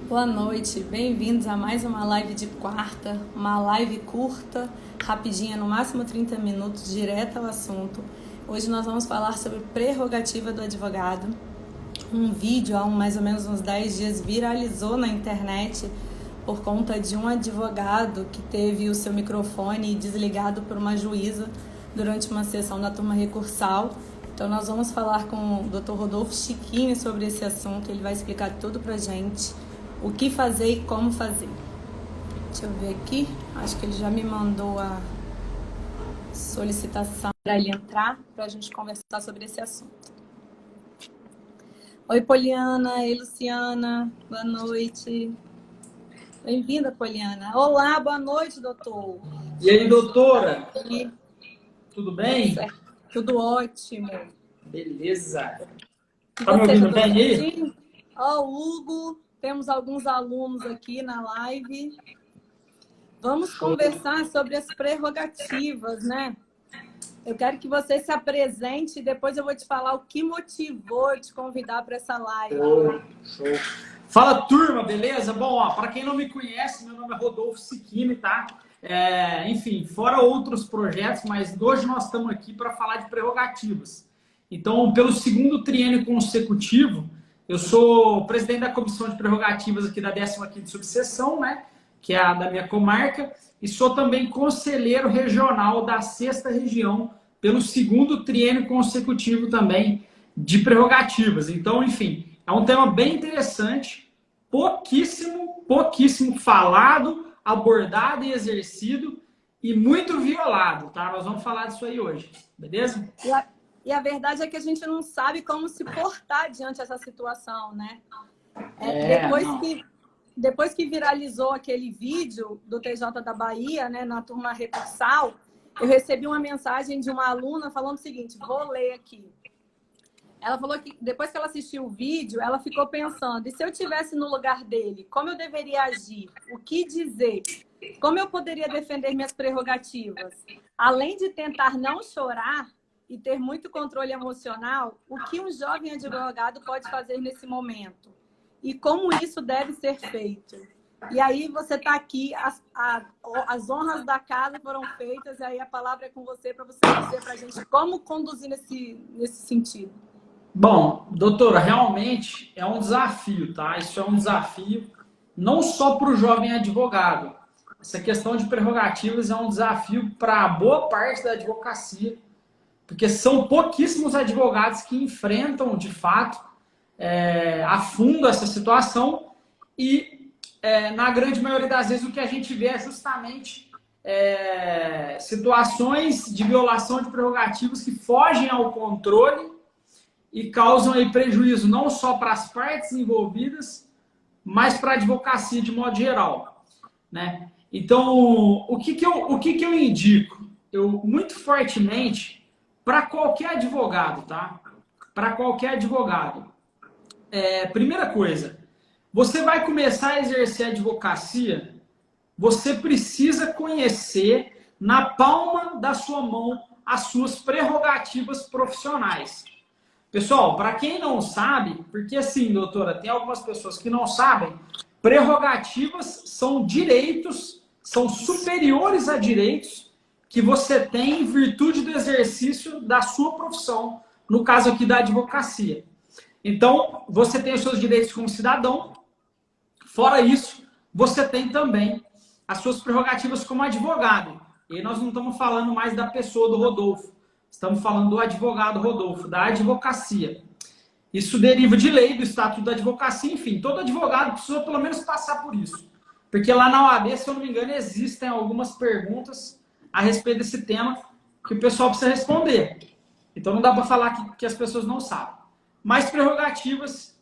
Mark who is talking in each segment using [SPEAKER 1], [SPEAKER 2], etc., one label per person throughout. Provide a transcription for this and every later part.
[SPEAKER 1] Boa noite, bem-vindos a mais uma live de quarta, uma live curta, rapidinha, no máximo 30 minutos, direto ao assunto. Hoje nós vamos falar sobre prerrogativa do advogado. Um vídeo há mais ou menos uns 10 dias viralizou na internet por conta de um advogado que teve o seu microfone desligado por uma juíza durante uma sessão da turma recursal. Então nós vamos falar com o Dr. Rodolfo Chiquini sobre esse assunto, ele vai explicar tudo pra gente. O que fazer e como fazer. Deixa eu ver aqui. Acho que ele já me mandou a solicitação para ele entrar, para a gente conversar sobre esse assunto. Oi, Poliana. Oi, Luciana. Boa noite. Bem-vinda, Poliana. Olá, boa noite, doutor.
[SPEAKER 2] E aí, doutora? Tudo bem?
[SPEAKER 1] Tudo ótimo.
[SPEAKER 2] Beleza.
[SPEAKER 1] Tá me ouvindo bem
[SPEAKER 2] aí?
[SPEAKER 1] Ó, Hugo. Temos alguns alunos aqui na live. Vamos conversar sobre as prerrogativas, né? Eu quero que você se apresente e depois eu vou te falar o que motivou te convidar para essa live.
[SPEAKER 2] Show. Fala, turma, beleza? Bom, para quem não me conhece, meu nome é Rodolfo Chiquini, tá? Enfim, fora outros projetos, mas hoje nós estamos aqui para falar de prerrogativas. Então, pelo segundo triênio consecutivo, eu sou presidente da comissão de prerrogativas aqui da 15ª subseção, né? Que é a da minha comarca, e sou também conselheiro regional da 6ª região, pelo segundo triênio consecutivo também de prerrogativas. Então, enfim, é um tema bem interessante, pouquíssimo falado, abordado e exercido, e muito violado, tá? Nós vamos falar disso aí hoje, beleza?
[SPEAKER 1] E a verdade é que a gente não sabe como se portar diante dessa situação, né? Depois que viralizou aquele vídeo do TJ da Bahia, né, na turma recursal, eu recebi uma mensagem de uma aluna falando o seguinte, vou ler aqui. Ela falou que depois que ela assistiu o vídeo, ela ficou pensando, e se eu estivesse no lugar dele, como eu deveria agir? O que dizer? Como eu poderia defender minhas prerrogativas? Além de tentar não chorar, e ter muito controle emocional, o que um jovem advogado pode fazer nesse momento? E como isso deve ser feito? E aí você está aqui, as honras da casa foram feitas, e aí a palavra é com você, para você dizer para a gente como conduzir nesse sentido.
[SPEAKER 2] Bom, doutora, realmente é um desafio, tá? Isso é um desafio não só para o jovem advogado. Essa questão de prerrogativas é um desafio para boa parte da advocacia, porque são pouquíssimos advogados que enfrentam, de fato, a fundo essa situação e, na grande maioria das vezes, o que a gente vê é justamente situações de violação de prerrogativas que fogem ao controle e causam aí prejuízo não só para as partes envolvidas, mas para a advocacia de modo geral, né? Então, o que eu indico? Eu, muito fortemente, para qualquer advogado, tá? Para qualquer advogado. Primeira coisa, você vai começar a exercer a advocacia, você precisa conhecer na palma da sua mão as suas prerrogativas profissionais. Pessoal, para quem não sabe, porque assim, doutora, tem algumas pessoas que não sabem, prerrogativas são direitos, são superiores a direitos que você tem em virtude do exercício da sua profissão, no caso aqui da advocacia. Então, você tem os seus direitos como cidadão, fora isso, você tem também as suas prerrogativas como advogado. E aí nós não estamos falando mais da pessoa do Rodolfo, estamos falando do advogado Rodolfo, da advocacia. Isso deriva de lei, do Estatuto da Advocacia, enfim, todo advogado precisa pelo menos passar por isso. Porque lá na OAB, se eu não me engano, existem algumas perguntas a respeito desse tema que o pessoal precisa responder. Então não dá para falar que as pessoas não sabem. Mas prerrogativas,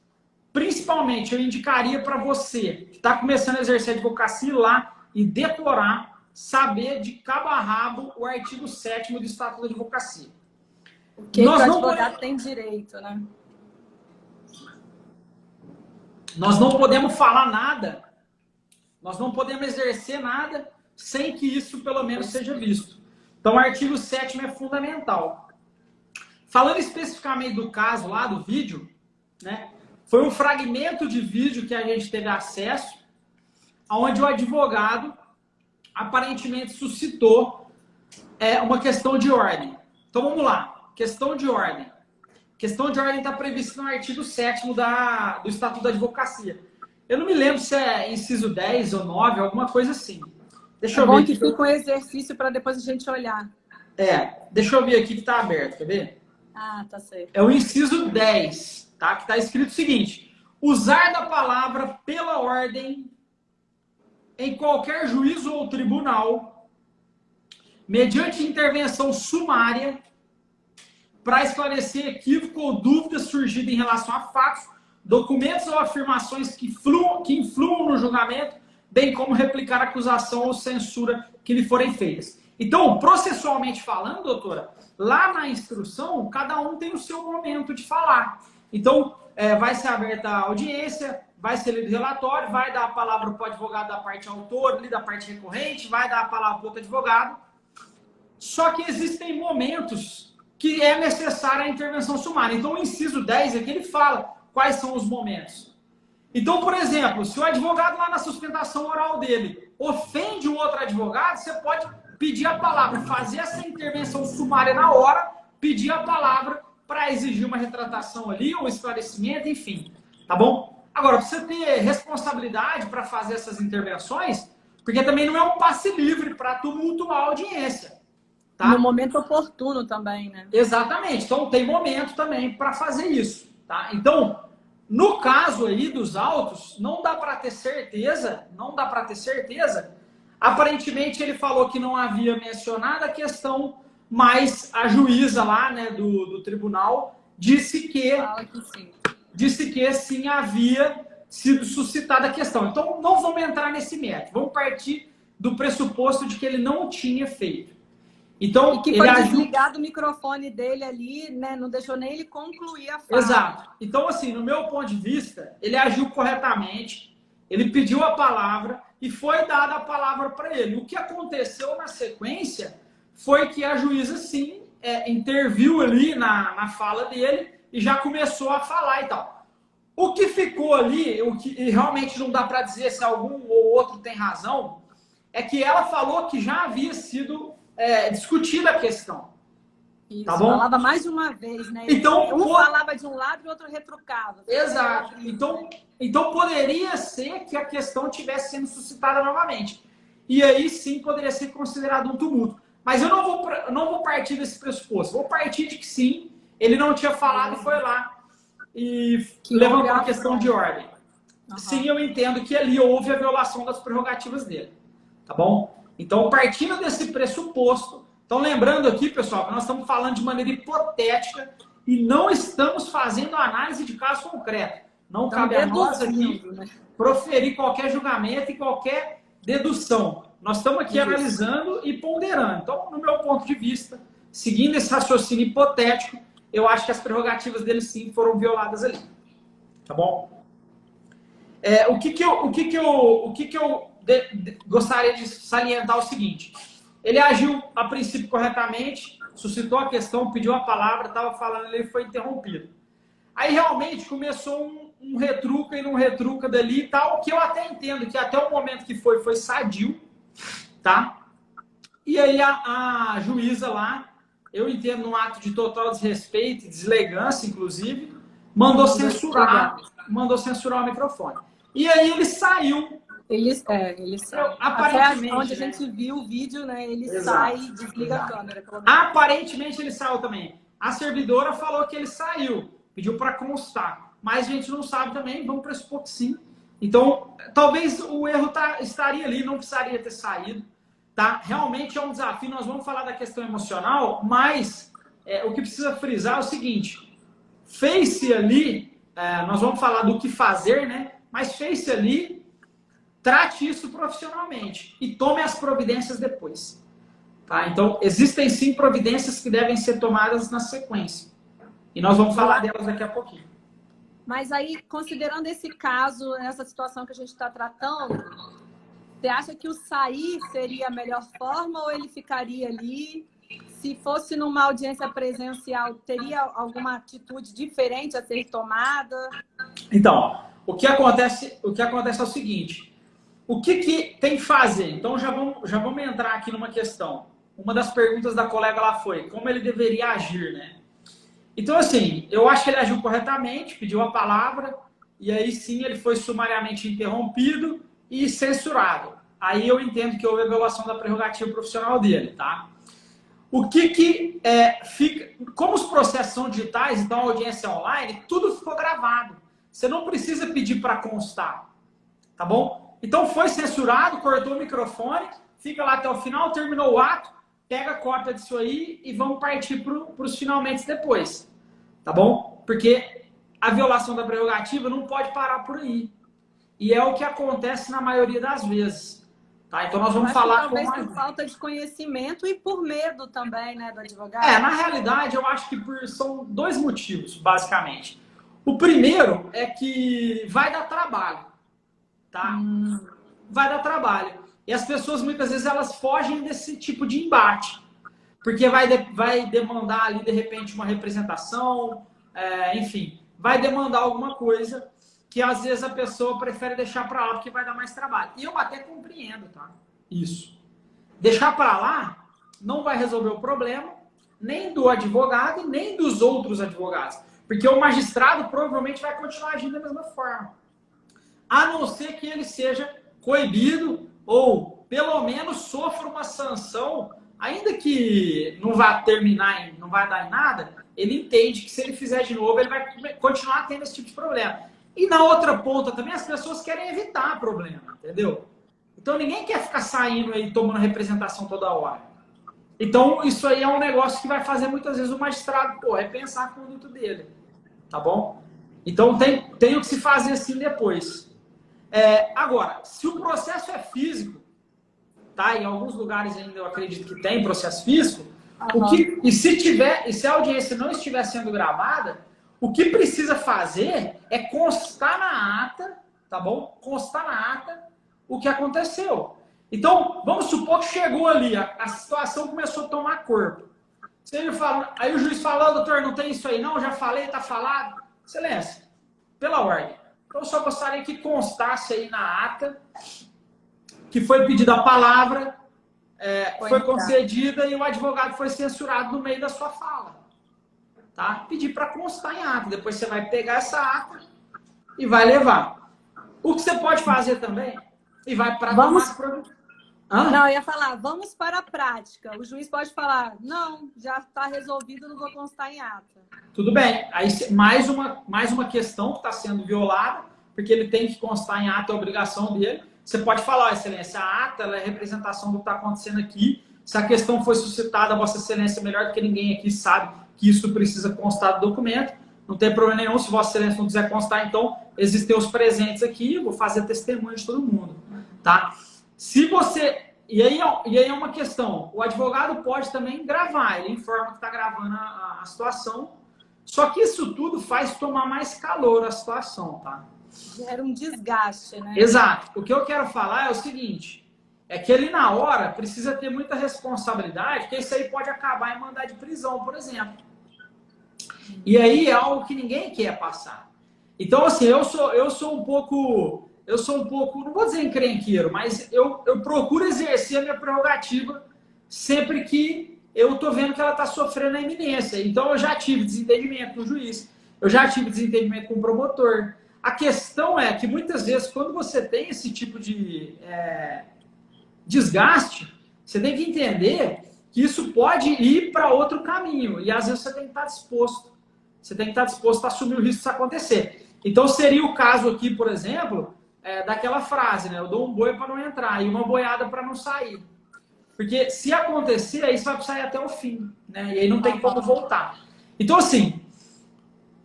[SPEAKER 2] principalmente, eu indicaria para você que está começando a exercer a advocacia ir lá e decorar, saber de cabo a rabo o artigo 7º do Estatuto da Advocacia.
[SPEAKER 1] O que o advogado tem direito, né?
[SPEAKER 2] Nós não podemos falar nada, nós não podemos exercer nada sem que isso, pelo menos, seja visto. Então, o artigo 7º é fundamental. Falando especificamente do caso lá do vídeo, né? Foi um fragmento de vídeo que a gente teve acesso, onde o advogado aparentemente suscitou uma questão de ordem. Então vamos lá, questão de ordem. Questão de ordem está prevista no artigo 7º do Estatuto da Advocacia. Eu não me lembro se é inciso 10 ou 9, alguma coisa assim. Deixa eu ver.
[SPEAKER 1] É bom que fica um exercício para depois a gente olhar.
[SPEAKER 2] Deixa eu ver aqui que está aberto, quer ver?
[SPEAKER 1] Ah, tá certo.
[SPEAKER 2] É o inciso 10, tá? Que está escrito o seguinte: usar da palavra pela ordem em qualquer juízo ou tribunal, mediante intervenção sumária, para esclarecer equívoco ou dúvida surgida em relação a fatos, documentos ou afirmações que influam no julgamento, bem como replicar acusação ou censura que lhe forem feitas. Então, processualmente falando, doutora, lá na instrução, cada um tem o seu momento de falar. Então, vai ser aberta a audiência, vai ser lido o relatório, vai dar a palavra para o advogado da parte autora, da parte recorrente, vai dar a palavra para o outro advogado. Só que existem momentos que é necessária a intervenção sumária. Então, o inciso 10 aqui, ele fala quais são os momentos. Então, por exemplo, se o advogado lá na sustentação oral dele ofende um outro advogado, você pode pedir a palavra, fazer essa intervenção sumária na hora, pedir a palavra para exigir uma retratação ali, um esclarecimento, enfim. Tá bom? Agora, você ter responsabilidade para fazer essas intervenções, porque também não é um passe livre para tumultuar a audiência. Tá?
[SPEAKER 1] No momento oportuno também, né?
[SPEAKER 2] Exatamente. Então, tem momento também para fazer isso. Tá? Então, no caso aí dos autos, não dá para ter certeza, Aparentemente, ele falou que não havia mencionado a questão, mas a juíza lá, né, do tribunal disse que sim havia sido suscitada a questão. Então, não vamos entrar nesse mérito. Vamos partir do pressuposto de que ele não tinha feito. Então,
[SPEAKER 1] e que foi desligado o microfone dele ali, né? Não deixou nem ele concluir a fala.
[SPEAKER 2] Exato. Então, assim, no meu ponto de vista, ele agiu corretamente, ele pediu a palavra e foi dada a palavra para ele. O que aconteceu na sequência foi que a juíza, sim, interviu ali na fala dele e já começou a falar e tal. O que ficou ali, o que realmente não dá para dizer se algum ou outro tem razão, é que ela falou que já havia sido discutida a questão.
[SPEAKER 1] Isso,
[SPEAKER 2] tá bom?
[SPEAKER 1] Falava mais de uma vez, né?
[SPEAKER 2] Então,
[SPEAKER 1] um falava de um lado e o outro retrucava.
[SPEAKER 2] Exato. Então poderia ser que a questão estivesse sendo suscitada novamente. E aí sim poderia ser considerado um tumulto. Mas eu não vou partir desse pressuposto. Vou partir de que sim, ele não tinha falado e foi lá e levantou a questão de ordem. Uhum. Sim, eu entendo que ali houve a violação das prerrogativas dele. Tá bom? Então, partindo desse pressuposto, então lembrando aqui, pessoal, que nós estamos falando de maneira hipotética e não estamos fazendo análise de caso concreto. Não cabe a nós aqui proferir qualquer julgamento e qualquer dedução. Nós estamos aqui analisando e ponderando. Então, no meu ponto de vista, seguindo esse raciocínio hipotético, eu acho que as prerrogativas dele sim foram violadas ali. Tá bom? O que eu gostaria de salientar o seguinte: ele agiu a princípio corretamente, suscitou a questão, pediu a palavra, estava falando, ele foi interrompido. Aí realmente começou um retruca e não retruca dali e tal, que eu até entendo que até o momento que foi sadio, tá? E aí a juíza lá, eu entendo um ato de total desrespeito, deselegância, inclusive, mandou censurar o microfone. E aí ele saiu.
[SPEAKER 1] Ele sai.
[SPEAKER 2] Aparentemente,
[SPEAKER 1] até onde a gente viu o vídeo, né? Ele sai e desliga a câmera.
[SPEAKER 2] Aparentemente ele saiu também. A servidora falou que ele saiu, pediu para constar. Mas a gente não sabe também, vamos pressupor que sim. Então, talvez o erro estaria ali, não precisaria ter saído. Tá? Realmente é um desafio, nós vamos falar da questão emocional, mas o que precisa frisar é o seguinte: fez-se ali, nós vamos falar do que fazer, né? Mas fez-se ali, trate isso profissionalmente e tome as providências depois. Tá? Então, existem sim providências que devem ser tomadas na sequência. E nós vamos falar delas daqui a pouquinho.
[SPEAKER 1] Mas aí, considerando esse caso, essa situação que a gente está tratando, você acha que o sair seria a melhor forma ou ele ficaria ali? Se fosse numa audiência presencial, teria alguma atitude diferente a ser tomada?
[SPEAKER 2] Então, o que acontece é o seguinte, o que tem que fazer? Então, já vamos entrar aqui numa questão. Uma das perguntas da colega lá foi, como ele deveria agir, né? Então, assim, eu acho que ele agiu corretamente, pediu a palavra, e aí sim ele foi sumariamente interrompido e censurado. Aí eu entendo que houve a violação da prerrogativa profissional dele, tá? O que fica... Como os processos são digitais, então a audiência é online, tudo ficou gravado. Você não precisa pedir para constar, tá bom? Então foi censurado, cortou o microfone, fica lá até o final, terminou o ato, pega a cópia disso aí e vamos partir para os finalmente depois, tá bom? Porque a violação da prerrogativa não pode parar por aí. E é o que acontece na maioria das vezes. Tá? Então nós vamos falar
[SPEAKER 1] talvez por falta de conhecimento e por medo também, né, do advogado.
[SPEAKER 2] Na realidade, eu acho que são dois motivos, basicamente. O primeiro é que vai dar trabalho, tá? Vai dar trabalho. E as pessoas, muitas vezes, elas fogem desse tipo de embate. Porque vai demandar ali, de repente, uma representação, enfim, vai demandar alguma coisa que, às vezes, a pessoa prefere deixar para lá porque vai dar mais trabalho. E eu até compreendo, tá? Isso. Deixar para lá não vai resolver o problema, nem do advogado, nem dos outros advogados. Porque o magistrado provavelmente vai continuar agindo da mesma forma. A não ser que ele seja coibido ou, pelo menos, sofra uma sanção, ainda que não vá terminar, não vai dar em nada, ele entende que se ele fizer de novo, ele vai continuar tendo esse tipo de problema. E na outra ponta também, as pessoas querem evitar problema, entendeu? Então ninguém quer ficar saindo aí tomando representação toda hora. Então isso aí é um negócio que vai fazer muitas vezes o magistrado, repensar a conduta dele, tá bom? Então tem o que se fazer assim depois. Agora, se o processo é físico, tá? Em alguns lugares ainda eu acredito que tem processo físico, e se a audiência não estiver sendo gravada, o que precisa fazer é constar na ata, tá bom? Constar na ata o que aconteceu. Então, vamos supor que chegou ali, a situação começou a tomar corpo. Se ele fala, aí o juiz fala, doutor, não tem isso aí não, já falei, tá falado. Excelência, pela ordem. Então, eu só gostaria que constasse aí na ata que foi pedida a palavra, foi concedida e o advogado foi censurado no meio da sua fala. Tá? Pedir para constar em ata. Depois você vai pegar essa ata e vai levar. O que você pode fazer também, e vai para
[SPEAKER 1] Não, eu ia falar, vamos para a prática. O juiz pode falar, não, já está resolvido, não vou constar em ata.
[SPEAKER 2] Tudo bem. Aí mais uma questão que está sendo violada, porque ele tem que constar em ata, é a obrigação dele. Você pode falar, excelência, a ata ela é representação do que está acontecendo aqui. Se a questão foi suscitada, vossa excelência, melhor do que ninguém aqui sabe que isso precisa constar do documento. Não tem problema nenhum, se vossa excelência não quiser constar, então existem os presentes aqui, eu vou fazer testemunho de todo mundo. Tá? Se você... E aí é uma questão, o advogado pode também gravar, ele informa que está gravando a situação, só que isso tudo faz tomar mais calor a situação, tá?
[SPEAKER 1] Gera um desgaste, né?
[SPEAKER 2] Exato. O que eu quero falar é o seguinte, é que ali na hora precisa ter muita responsabilidade, porque isso aí pode acabar em mandado de prisão, por exemplo. E aí é algo que ninguém quer passar. Então, assim, eu sou um pouco, não vou dizer encrenqueiro, mas eu procuro exercer a minha prerrogativa sempre que eu tô vendo que ela está sofrendo a iminência. Então, eu já tive desentendimento com o juiz, eu já tive desentendimento com o promotor. A questão é que muitas vezes, quando você tem esse tipo de desgaste, você tem que entender que isso pode ir para outro caminho. E às vezes você tem que estar disposto. Você tem que estar disposto a assumir o risco disso acontecer. Então seria o caso aqui, por exemplo, daquela frase, né? Eu dou um boi para não entrar e uma boiada para não sair. Porque se acontecer, aí você vai sair até o fim, né? E aí não tem como voltar. Então, assim,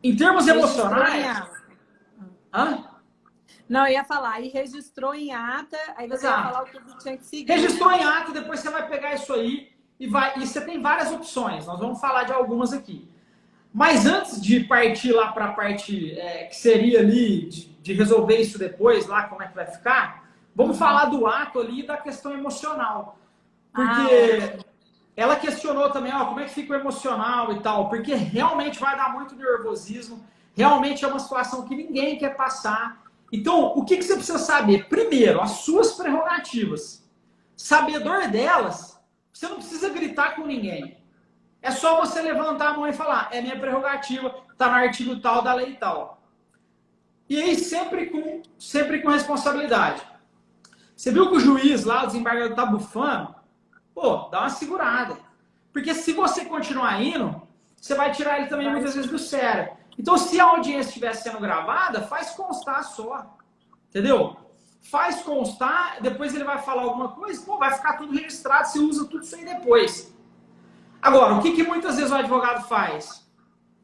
[SPEAKER 2] em termos emocionais...
[SPEAKER 1] Não, eu ia falar, e registrou em ata, aí você vai falar o que você tinha que seguir.
[SPEAKER 2] Registrou em ata, depois você vai pegar isso aí e você tem várias opções, nós vamos falar de algumas aqui. Mas antes de partir lá para a parte que seria ali, de resolver isso depois, lá como é que vai ficar, vamos falar do ato ali e da questão emocional. Porque ela questionou também, como é que fica o emocional e tal, porque realmente vai dar muito nervosismo, realmente é uma situação que ninguém quer passar. Então, o que você precisa saber? Primeiro, as suas prerrogativas. Sabedor delas, você não precisa gritar com ninguém. É só você levantar a mão e falar, é minha prerrogativa, está no artigo tal da lei tal. E aí, sempre com responsabilidade. Você viu que o juiz lá, o desembargador, tá bufando? Pô, dá uma segurada. Porque se você continuar indo, você vai tirar ele também muitas vezes do sério. Então, se a audiência estiver sendo gravada, faz constar só. Entendeu? Faz constar, depois ele vai falar alguma coisa, pô, vai ficar tudo registrado, você usa tudo isso aí depois. Agora, o que muitas vezes o advogado faz?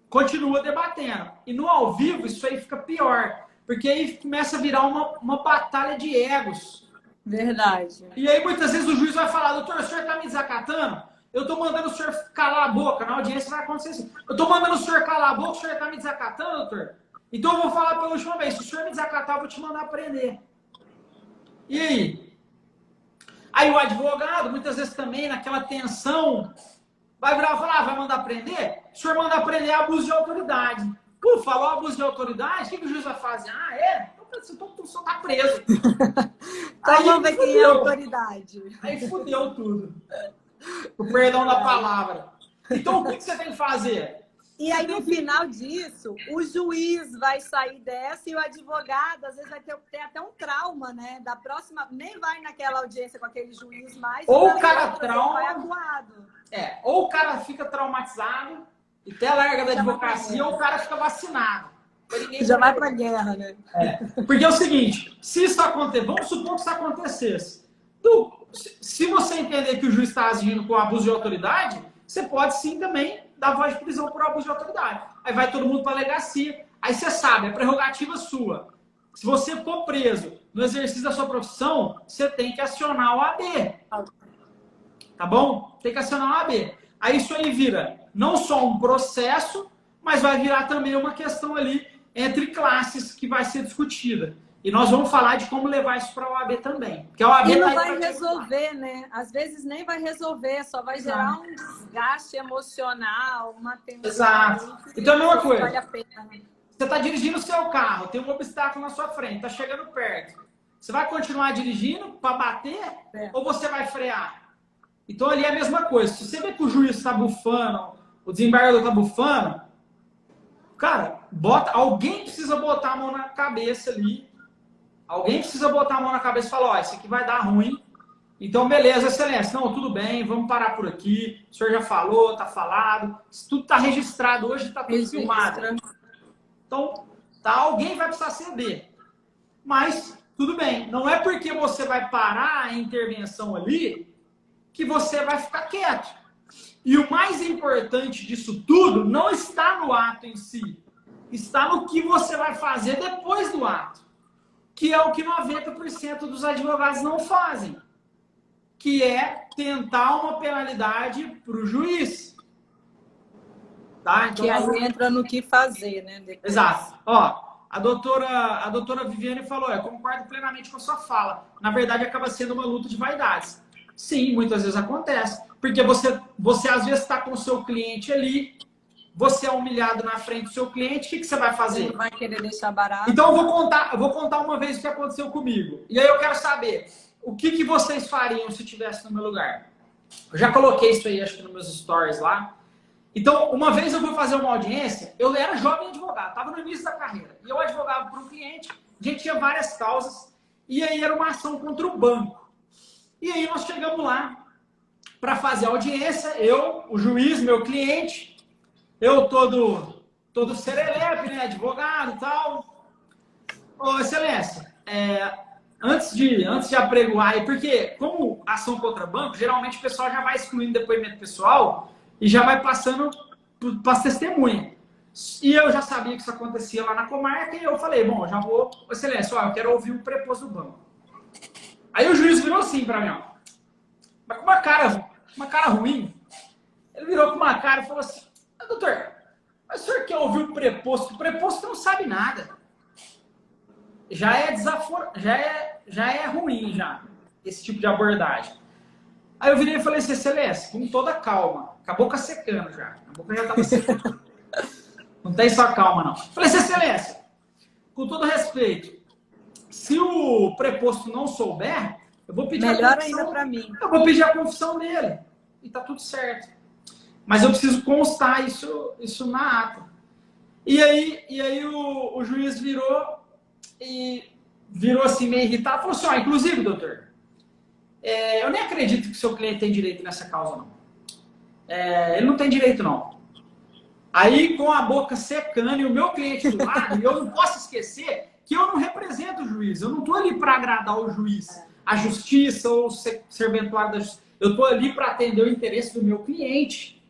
[SPEAKER 2] Continua debatendo. E no ao vivo, isso aí fica pior. Porque aí começa a virar uma batalha de egos.
[SPEAKER 1] Verdade.
[SPEAKER 2] E aí, muitas vezes, o juiz vai falar, doutor, o senhor está me desacatando? Eu estou mandando o senhor calar a boca. Na audiência vai acontecer assim. Eu estou mandando o senhor calar a boca, o senhor está me desacatando, doutor? Então eu vou falar pela última vez. Se o senhor me desacatar, eu vou te mandar prender. E aí? Aí o advogado, muitas vezes também, naquela tensão, vai virar e falar, vai mandar prender? O senhor mandar prender é abuso de autoridade. Pô, falou abuso de autoridade, o que o juiz vai fazer? Ah, é? Então o senhor está preso.
[SPEAKER 1] Então vamos ver quem é a autoridade.
[SPEAKER 2] Aí fudeu tudo. O perdão da palavra. Então, o que você tem que fazer?
[SPEAKER 1] E aí, no final disso, o juiz vai sair dessa e o advogado, às vezes, vai ter até um trauma, né? Da próxima, nem vai naquela audiência com aquele juiz mais.
[SPEAKER 2] Ou o cara trauma.
[SPEAKER 1] Vai acuado.
[SPEAKER 2] Ou o cara fica traumatizado e até larga da advocacia, ou o cara fica vacinado.
[SPEAKER 1] Já vai pra guerra, né?
[SPEAKER 2] Porque é o seguinte, se isso acontecer, vamos supor que isso acontecesse. Se você entender que o juiz está agindo com abuso de autoridade, você pode sim também dar voz de prisão por abuso de autoridade. Aí vai todo mundo para a delegacia. Aí você sabe, é prerrogativa sua. Se você for preso no exercício da sua profissão, você tem que acionar o AB. Tá bom? Tem que acionar o AB. Aí isso aí vira não só um processo, mas vai virar também uma questão ali entre classes que vai ser discutida. E nós vamos falar de como levar isso para a OAB também. Porque a OAB
[SPEAKER 1] e não vai resolver, né? Às vezes nem vai resolver, só vai gerar um desgaste emocional, uma tensão.
[SPEAKER 2] Exato. Então é a mesma coisa.
[SPEAKER 1] Vale a pena, né?
[SPEAKER 2] Você está dirigindo o seu carro, tem um obstáculo na sua frente, está chegando perto. Você vai continuar dirigindo para bater ou você vai frear? Então ali é a mesma coisa. Se você vê que o juiz está bufando, o desembargador está bufando, cara, alguém precisa botar a mão na cabeça ali. Alguém precisa botar a mão na cabeça e falar, ó, isso aqui vai dar ruim. Então, beleza, excelência. Não, tudo bem, vamos parar por aqui. O senhor já falou, tá falado. Isso tudo tá registrado hoje, tá tudo filmado. Então, alguém vai precisar ceder. Mas, tudo bem. Não é porque você vai parar a intervenção ali que você vai ficar quieto. E o mais importante disso tudo não está no ato em si. Está no que você vai fazer depois do ato. Que é o que 90% dos advogados não fazem, que é tentar uma penalidade para o juiz. Tá? Então,
[SPEAKER 1] que aí entra no que fazer, né? Depois.
[SPEAKER 2] Exato. Ó, a doutora Viviane falou, eu concordo plenamente com a sua fala. Na verdade, acaba sendo uma luta de vaidades. Sim, muitas vezes acontece. Porque você às vezes está com o seu cliente ali, você é humilhado na frente do seu cliente, o que você vai fazer?
[SPEAKER 1] Não vai querer deixar barato.
[SPEAKER 2] Então eu vou contar uma vez o que aconteceu comigo. E aí eu quero saber, o que vocês fariam se estivesse no meu lugar? Eu já coloquei isso aí, acho que nos meus stories lá. Então, uma vez eu fui fazer uma audiência, eu era jovem advogado, estava no início da carreira. E eu advogava para um cliente, a gente tinha várias causas, e aí era uma ação contra o banco. E aí nós chegamos lá para fazer a audiência, eu, o juiz, meu cliente, eu todo serelepe, né, advogado e tal. Ô, excelência, antes de apregoar, porque como ação contra banco, geralmente o pessoal já vai excluindo depoimento pessoal e já vai passando para as testemunhas. E eu já sabia que isso acontecia lá na comarca e eu falei, bom, já vou, excelência, eu quero ouvir o preposto do banco. Aí o juiz virou assim para mim, ó, mas com uma cara ruim. Ele virou com uma cara e falou assim, doutor, mas o senhor quer ouvir o preposto? O preposto não sabe nada. Já é ruim, já, esse tipo de abordagem. Aí eu virei e falei assim, excelência, com toda calma, com a boca secando já. A boca já estava secando. Não tem só calma, não. Falei, excelência, com todo respeito, se o preposto não souber, eu vou pedir
[SPEAKER 1] melhor ainda para mim.
[SPEAKER 2] Eu vou pedir a confissão dele. E tá tudo certo. Mas eu preciso constar isso na ata. E aí o juiz virou assim meio irritado. Falou assim, inclusive, doutor, eu nem acredito que o seu cliente tem direito nessa causa, não. Ele não tem direito, não. Aí, com a boca secando e o meu cliente do lado, eu não posso esquecer que eu não represento o juiz. Eu não estou ali para agradar o juiz, a justiça ou ser serventuário da justiça. Eu estou ali para atender o interesse do meu cliente.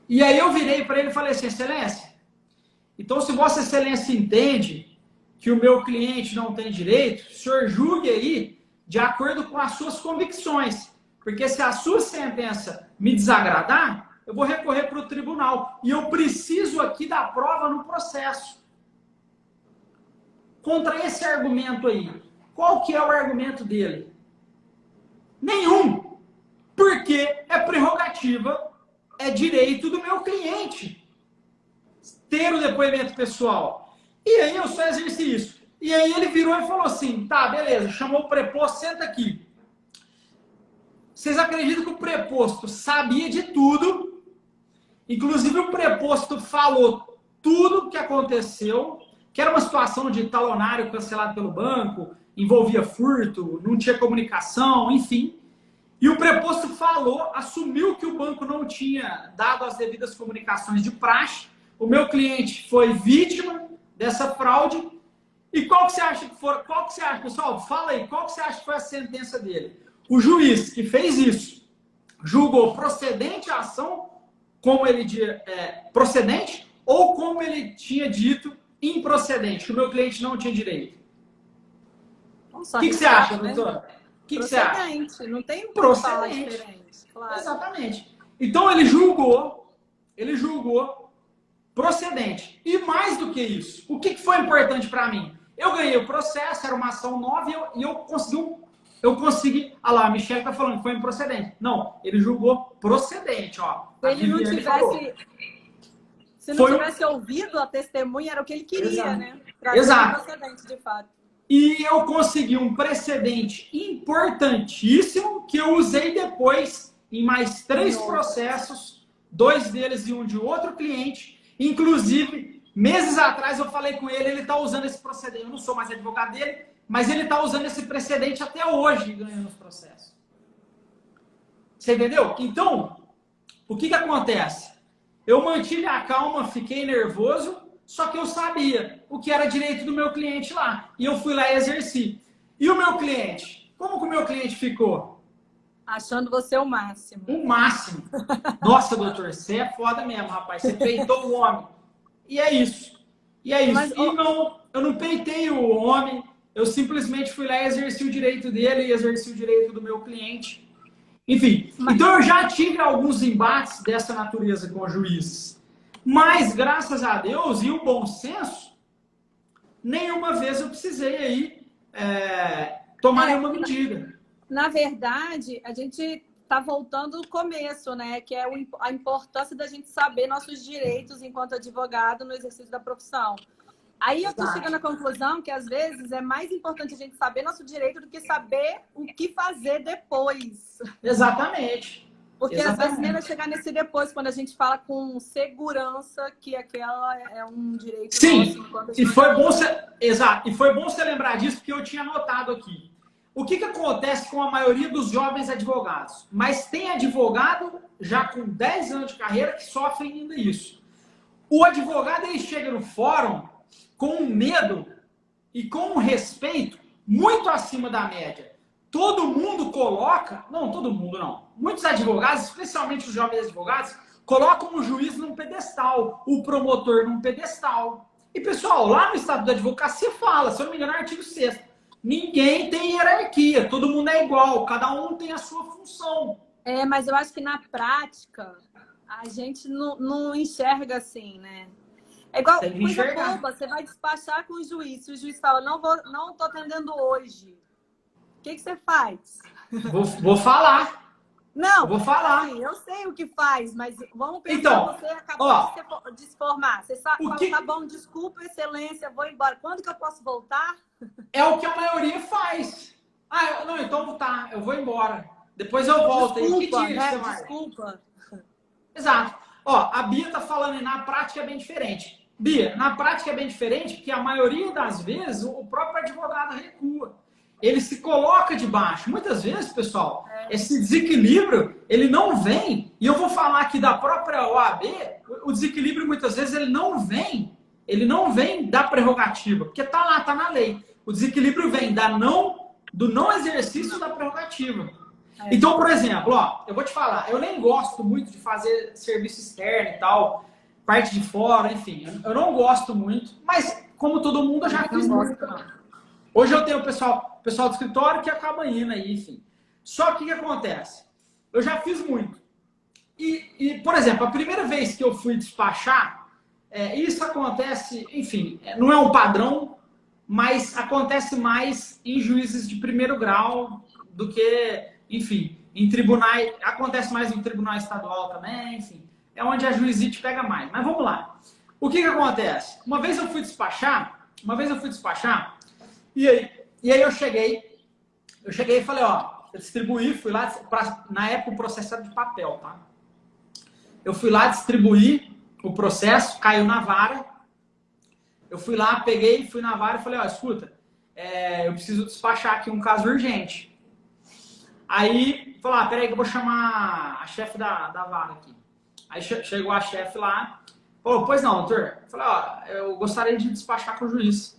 [SPEAKER 2] E aí eu virei para ele e falei assim, excelência, então se Vossa Excelência entende que o meu cliente não tem direito, o senhor julgue aí de acordo com as suas convicções. Porque se a sua sentença me desagradar, eu vou recorrer para o tribunal. E eu preciso aqui da prova no processo. Contra esse argumento aí, qual que é o argumento dele? Nenhum. Porque é prerrogativa, é direito do meu cliente ter o depoimento pessoal. E aí eu só exerci isso. E aí ele virou e falou assim, tá, beleza, chamou o preposto, senta aqui. Vocês acreditam que o preposto sabia de tudo? Inclusive o preposto falou tudo o que aconteceu, que era uma situação de talonário cancelado pelo banco, envolvia furto, não tinha comunicação, enfim. E o preposto falou, assumiu que o banco não tinha dado as devidas comunicações de praxe. O meu cliente foi vítima dessa fraude. E qual que você acha que foi? Qual que você acha, pessoal? Fala aí, qual que você acha que foi a sentença dele? O juiz que fez isso julgou procedente a ação, como ele procedente, ou como ele tinha dito improcedente, que o meu cliente não tinha direito. O que você acha, doutora? O que você acha?
[SPEAKER 1] Procedente, não tem como falar diferente. Claro.
[SPEAKER 2] Exatamente. Então ele julgou procedente. E mais do que isso, o que foi importante para mim? Eu ganhei o processo, era uma ação nova e eu consegui. Ah lá, a Michelle está falando que foi improcedente. Não, ele julgou procedente, ó.
[SPEAKER 1] Se ele não tivesse. Se não tivesse ouvido a testemunha, era o que ele queria, exato, né?
[SPEAKER 2] Exato.
[SPEAKER 1] Procedente, de fato.
[SPEAKER 2] E eu consegui um precedente importantíssimo que eu usei depois em mais 3 processos, 2 deles e um de outro cliente. Inclusive, meses atrás eu falei com ele, ele está usando esse precedente. Eu não sou mais advogado dele, mas ele está usando esse precedente até hoje, ganhando os processos. Você entendeu? Então, o que acontece? Eu mantive a calma, fiquei nervoso, só que eu sabia o que era direito do meu cliente lá. E eu fui lá e exerci. E o meu cliente? Como que o meu cliente ficou?
[SPEAKER 1] Achando você o máximo.
[SPEAKER 2] O máximo. Nossa, doutor, você é foda mesmo, rapaz. Você peitou o homem. E é isso. E é isso. Mas, eu não peitei o homem. Eu simplesmente fui lá e exerci o direito dele e exerci o direito do meu cliente. Enfim. Então eu já tive alguns embates dessa natureza com juízes. Mas, graças a Deus e o bom senso, nenhuma vez eu precisei aí tomar nenhuma medida.
[SPEAKER 1] Na verdade, a gente está voltando do começo, né? Que é a importância da gente saber nossos direitos enquanto advogado no exercício da profissão. Aí eu estou chegando à conclusão que, às vezes, é mais importante a gente saber nosso direito do que saber o que fazer depois.
[SPEAKER 2] Exatamente.
[SPEAKER 1] Porque às vezes nem vai chegar nesse depois, quando a gente fala com segurança que aquela é um direito.
[SPEAKER 2] Sim, nosso, e foi bom exato. E foi bom você lembrar disso, porque eu tinha anotado aqui. O que acontece com a maioria dos jovens advogados? Mas tem advogado já com 10 anos de carreira que sofre ainda isso. O advogado ele chega no fórum com um medo e com um respeito muito acima da média. Todo mundo coloca, não, todo mundo não. Muitos advogados, especialmente os jovens advogados, colocam o juiz num pedestal, o promotor num pedestal. E, pessoal, lá no Estatuto da Advocacia fala, se eu não me engano, é o artigo 6º, ninguém tem hierarquia, todo mundo é igual, cada um tem a sua função.
[SPEAKER 1] Mas eu acho que na prática, a gente não enxerga assim, né? É igual coisa boba, você vai despachar com o juiz, se o juiz fala, não tô atendendo hoje. O que você faz?
[SPEAKER 2] Vou falar.
[SPEAKER 1] Não,
[SPEAKER 2] eu vou falar.
[SPEAKER 1] assim, eu sei o que faz, mas vamos pensar,
[SPEAKER 2] Então,
[SPEAKER 1] você acabou de se formar. Você sabe, tá bom, desculpa, excelência, vou embora. Quando que eu posso voltar?
[SPEAKER 2] É o que a maioria faz. Ah, não, então tá, eu vou embora. Depois eu volto.
[SPEAKER 1] Desculpa,
[SPEAKER 2] aí, que dia
[SPEAKER 1] né?
[SPEAKER 2] você vai?
[SPEAKER 1] Desculpa.
[SPEAKER 2] Exato. Ó, a Bia tá falando, na prática é bem diferente. Bia, na prática é bem diferente porque a maioria das vezes o próprio advogado recua. Ele se coloca de baixo. Muitas vezes, pessoal, esse desequilíbrio, ele não vem, e eu vou falar aqui da própria OAB, o desequilíbrio muitas vezes ele não vem da prerrogativa, porque tá lá, tá na lei. O desequilíbrio vem do não exercício da prerrogativa. Então, por exemplo, ó, eu vou te falar, eu nem gosto muito de fazer serviço externo e tal, parte de fora, enfim, eu não gosto muito, mas como todo mundo eu já fiz muito. Hoje eu tenho o pessoal do escritório que acaba indo aí, enfim. Só que o que acontece? Eu já fiz muito. E, por exemplo, a primeira vez que eu fui despachar, isso acontece, enfim, não é um padrão, mas acontece mais em juízes de primeiro grau do que, enfim, em tribunais, acontece mais em tribunal estadual também, enfim, é onde a juizite pega mais. Mas vamos lá. O que acontece? Uma vez eu fui despachar, e aí eu cheguei e falei, ó, eu distribuí, fui lá, na época o processo era de papel, tá? Eu fui lá distribuir o processo, caiu na vara, eu fui lá, peguei, fui na vara e falei, ó, escuta, eu preciso despachar aqui um caso urgente. Aí, falou, peraí que eu vou chamar a chefe da vara aqui. Aí chegou a chefe lá, falou, pois não, doutor. Eu falei, ó, eu gostaria de despachar com o juiz.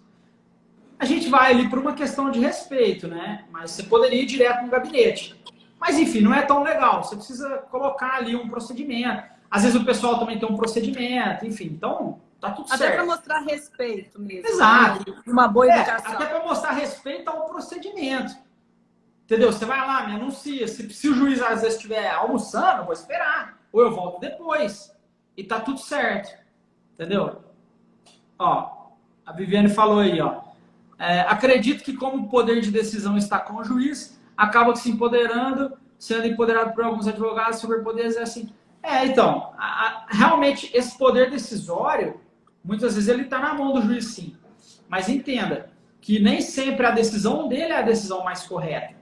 [SPEAKER 2] A gente vai ali por uma questão de respeito, né? Mas você poderia ir direto no gabinete. Mas, enfim, não é tão legal. Você precisa colocar ali um procedimento. Às vezes o pessoal também tem um procedimento, enfim. Então, tá tudo certo.
[SPEAKER 1] Até para mostrar respeito mesmo.
[SPEAKER 2] Exato.
[SPEAKER 1] Né? Uma boa educação.
[SPEAKER 2] Até para mostrar respeito ao procedimento. Entendeu? Você vai lá, me anuncia. Se o juiz às vezes estiver almoçando, eu vou esperar. Ou eu volto depois. E tá tudo certo. Entendeu? Ó, a Viviane falou aí, ó. Acredito que como o poder de decisão está com o juiz, acaba se empoderando, sendo empoderado por alguns advogados, superpoderes, assim. Então, realmente esse poder decisório, muitas vezes ele está na mão do juiz, sim. Mas entenda que nem sempre a decisão dele é a decisão mais correta.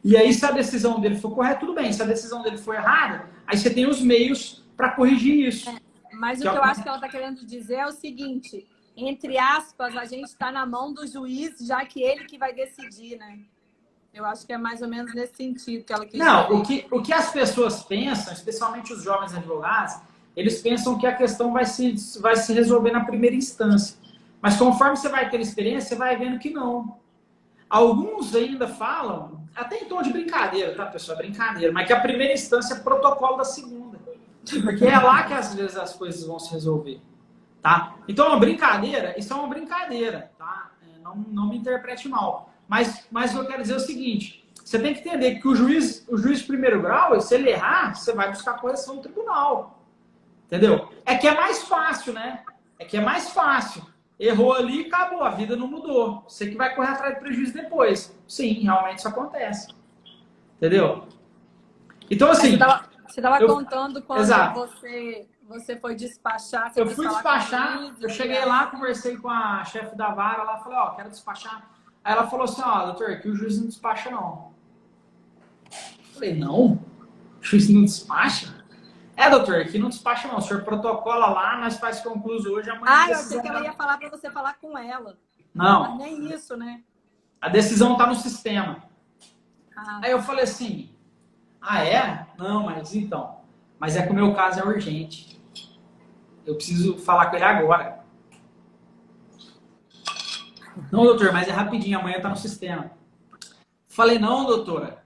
[SPEAKER 2] E aí, se a decisão dele for correta, tudo bem. Se a decisão dele for errada, aí você tem os meios para corrigir isso.
[SPEAKER 1] Mas o que eu acho que ela está querendo dizer é o seguinte, entre aspas, a gente está na mão do juiz, já que ele que vai decidir, né? Eu acho que é mais ou menos nesse sentido que ela quis dizer.
[SPEAKER 2] O que as pessoas pensam, especialmente os jovens advogados, eles pensam que a questão vai se resolver na primeira instância. Mas conforme você vai ter experiência, você vai vendo que não. Alguns ainda falam, até em tom de brincadeira, tá, pessoal? Brincadeira, mas que a primeira instância é protocolo da segunda. Porque é lá que às vezes as coisas vão se resolver. Tá? Então, uma brincadeira, isso é uma brincadeira, tá? Não me interprete mal. Mas eu quero dizer é o seguinte, você tem que entender que o juiz de primeiro grau, se ele errar, você vai buscar correção no tribunal. Entendeu? É que é mais fácil, né? Errou ali e acabou, a vida não mudou. Você que vai correr atrás do prejuízo depois. Sim, realmente isso acontece. Entendeu? Então, assim...
[SPEAKER 1] Você estava contando quando
[SPEAKER 2] exato.
[SPEAKER 1] Você foi despachar.
[SPEAKER 2] Eu fui despachar, eu cheguei lá, conversei com a chefe da vara lá, falei, ó, quero despachar. Aí ela falou assim, ó, doutor, aqui o juiz não despacha, não. Eu falei, não? O juiz não despacha? Doutor, aqui não despacha, não. O senhor protocola lá, nós faz concluso hoje, amanhã...
[SPEAKER 1] eu achei que ela ia falar para você falar com ela.
[SPEAKER 2] Não.
[SPEAKER 1] Mas nem isso, né?
[SPEAKER 2] A decisão tá no sistema. Aí eu falei assim, Não, mas então... Mas é que o meu caso é urgente. Eu preciso falar com ele agora. Não, doutor, mas é rapidinho, amanhã tá no sistema. Falei, não, doutora.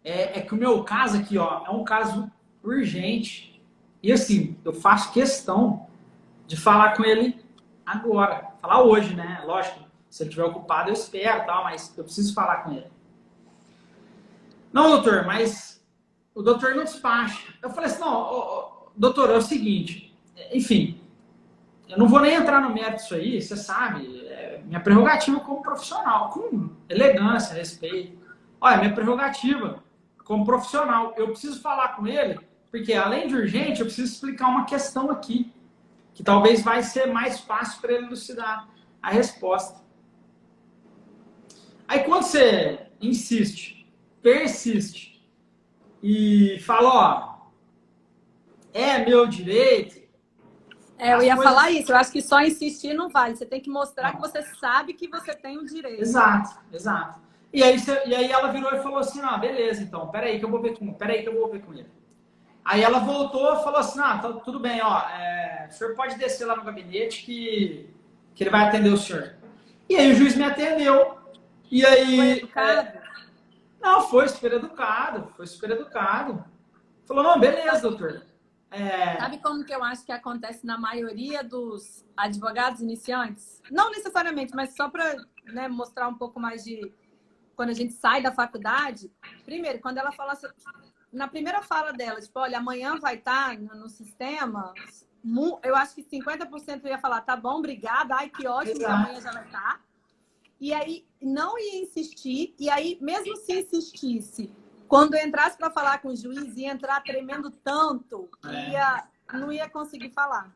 [SPEAKER 2] É que o meu caso aqui, ó, é um caso urgente. E assim, eu faço questão de falar com ele agora. Falar hoje, né? Lógico, se ele estiver ocupado, eu espero, tal, mas eu preciso falar com ele. Não, doutor, mas o doutor não despacha. Eu falei assim, não, doutor, é o seguinte, enfim, eu não vou nem entrar no mérito disso aí, você sabe, minha prerrogativa como profissional, com elegância, respeito. Olha, minha prerrogativa como profissional. Eu preciso falar com ele, porque além de urgente, eu preciso explicar uma questão aqui, que talvez vai ser mais fácil para ele elucidar a resposta. Aí quando você insiste, persiste e fala, ó, é meu direito.
[SPEAKER 1] Eu ia falar isso. Eu acho que só insistir não vale. Você tem que mostrar que você sabe que você tem o direito.
[SPEAKER 2] Exato, exato. E aí ela virou e falou assim, ah, beleza, então, peraí que eu vou ver com ele. Aí ela voltou e falou assim, ah, tá, tudo bem, ó, o senhor pode descer lá no gabinete que ele vai atender o senhor. E aí o juiz me atendeu. E aí...
[SPEAKER 1] Foi educado?
[SPEAKER 2] Não, foi super educado. Falou, não, beleza, doutor.
[SPEAKER 1] Sabe como que eu acho que acontece na maioria dos advogados iniciantes? Não necessariamente, mas só para, né, mostrar um pouco mais de... Quando a gente sai da faculdade, primeiro, quando ela fala assim, na primeira fala dela, tipo, olha, amanhã vai estar no sistema, eu acho que 50% ia falar, tá bom, obrigada, ai, que ótimo, que amanhã já vai estar. E aí, não ia insistir, e aí, mesmo se insistisse, quando entrasse para falar com o juiz, ia entrar tremendo tanto, não ia conseguir falar.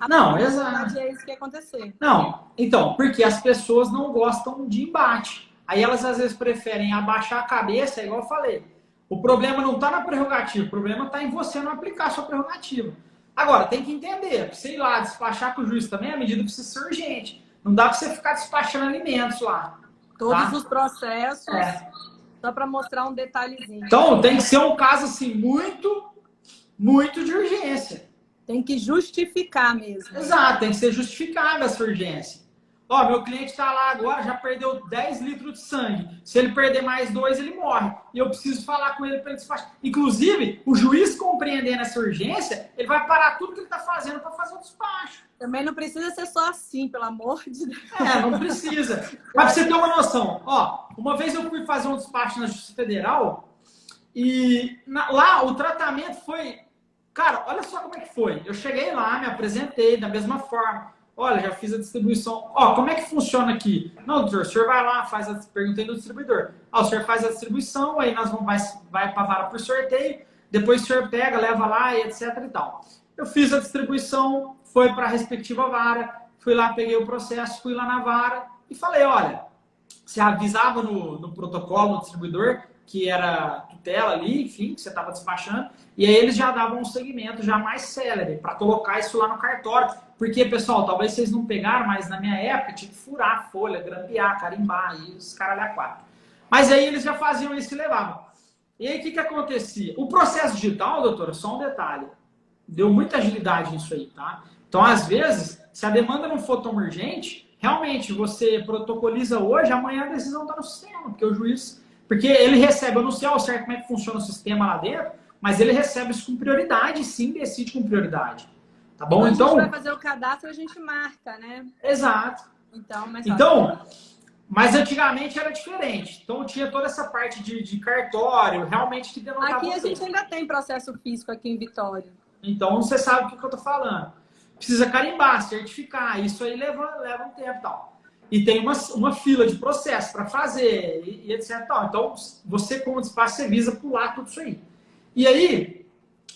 [SPEAKER 2] Não, exato.
[SPEAKER 1] É isso que ia acontecer.
[SPEAKER 2] Não, então, porque as pessoas não gostam de embate. Aí elas, às vezes, preferem abaixar a cabeça, igual eu falei. O problema não está na prerrogativa, o problema está em você não aplicar a sua prerrogativa. Agora, tem que entender, sei lá, despachar com o juiz também, a medida precisa ser urgente. Não dá para você ficar despachando alimentos lá.
[SPEAKER 1] Todos os processos, só para mostrar um detalhezinho.
[SPEAKER 2] Então, tem que ser um caso, assim, muito de urgência.
[SPEAKER 1] Tem que justificar mesmo.
[SPEAKER 2] Exato, tem que ser justificável essa urgência. Ó, meu cliente está lá agora, já perdeu 10 litros de sangue. Se ele perder mais 2, ele morre. E eu preciso falar com ele para ele despachar. Inclusive, o juiz compreendendo essa urgência, ele vai parar tudo que ele está fazendo para fazer o despacho.
[SPEAKER 1] Também não precisa ser só assim, pelo amor de Deus.
[SPEAKER 2] Não precisa. Mas para você ter uma noção, ó, uma vez eu fui fazer um despacho na Justiça Federal e lá o tratamento foi... Cara, olha só como é que foi. Eu cheguei lá, me apresentei da mesma forma. Olha, já fiz a distribuição. Ó, como é que funciona aqui? Não, doutor, o senhor vai lá, perguntei do distribuidor. O senhor faz a distribuição, aí nós vai para a vara por sorteio, depois o senhor pega, leva lá e etc e tal. Eu fiz a distribuição, foi para a respectiva vara, fui lá, peguei o processo, fui lá na vara e falei, olha, você avisava no protocolo do distribuidor que era tutela ali, enfim, que você estava despachando, e aí eles já davam um segmento já mais célere para colocar isso lá no cartório. Porque, pessoal, talvez vocês não pegaram, mas na minha época tinha que furar a folha, grampear, carimbar, e os caralho a quatro. Mas aí eles já faziam isso e levavam. E aí o que acontecia? O processo digital, doutora, só um detalhe, deu muita agilidade nisso aí, tá? Então, às vezes, se a demanda não for tão urgente, realmente você protocoliza hoje, amanhã a decisão está no sistema, porque o juiz... Porque ele recebe, eu não sei ao certo como é que funciona o sistema lá dentro, mas ele recebe isso com prioridade, sim, decide com prioridade. Tá bom?
[SPEAKER 1] Quando
[SPEAKER 2] então,
[SPEAKER 1] a gente vai fazer o cadastro, a gente marca, né?
[SPEAKER 2] Exato.
[SPEAKER 1] Então,
[SPEAKER 2] mas antigamente era diferente. Então tinha toda essa parte de cartório, realmente que denotava.
[SPEAKER 1] Aqui a gente ainda tem processo físico aqui em Vitória.
[SPEAKER 2] Então você sabe o que eu tô falando. Precisa carimbar, certificar, isso aí leva um tempo e tal. E tem uma fila de processo para fazer, e etc. Tal. Então você, como despacho, você visa pular tudo isso aí. E aí,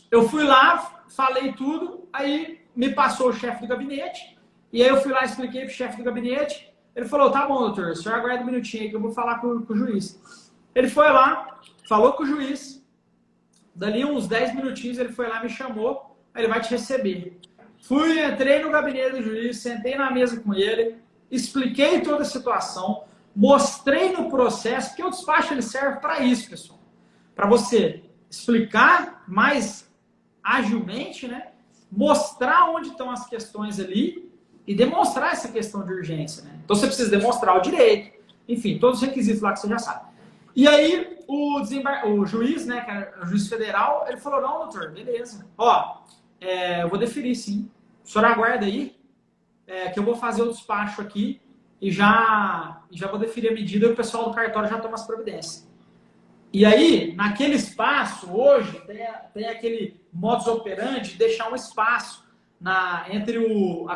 [SPEAKER 2] eu fui lá, falei tudo, aí me passou o chefe do gabinete, e aí eu fui lá, expliquei pro chefe do gabinete, ele falou, tá bom, doutor, o senhor aguarda um minutinho aí que eu vou falar com o juiz. Ele foi lá, falou com o juiz, dali uns 10 minutinhos ele foi lá, me chamou, aí ele vai te receber. Entrei no gabinete do juiz, sentei na mesa com ele, expliquei toda a situação, mostrei no processo, porque o despacho ele serve para isso, pessoal. Para você explicar mais agilmente, né? Mostrar onde estão as questões ali e demonstrar essa questão de urgência, né? Então você precisa demonstrar o direito, enfim, todos os requisitos lá que você já sabe. E aí o juiz, né, que era o juiz federal, ele falou, não, doutor, beleza. Ó, eu vou deferir sim. O senhor aguarda aí, que eu vou fazer o despacho aqui e já vou deferir a medida e o pessoal do cartório já toma as providências. E aí, naquele espaço, hoje, tem aquele modus operandi de deixar um espaço entre o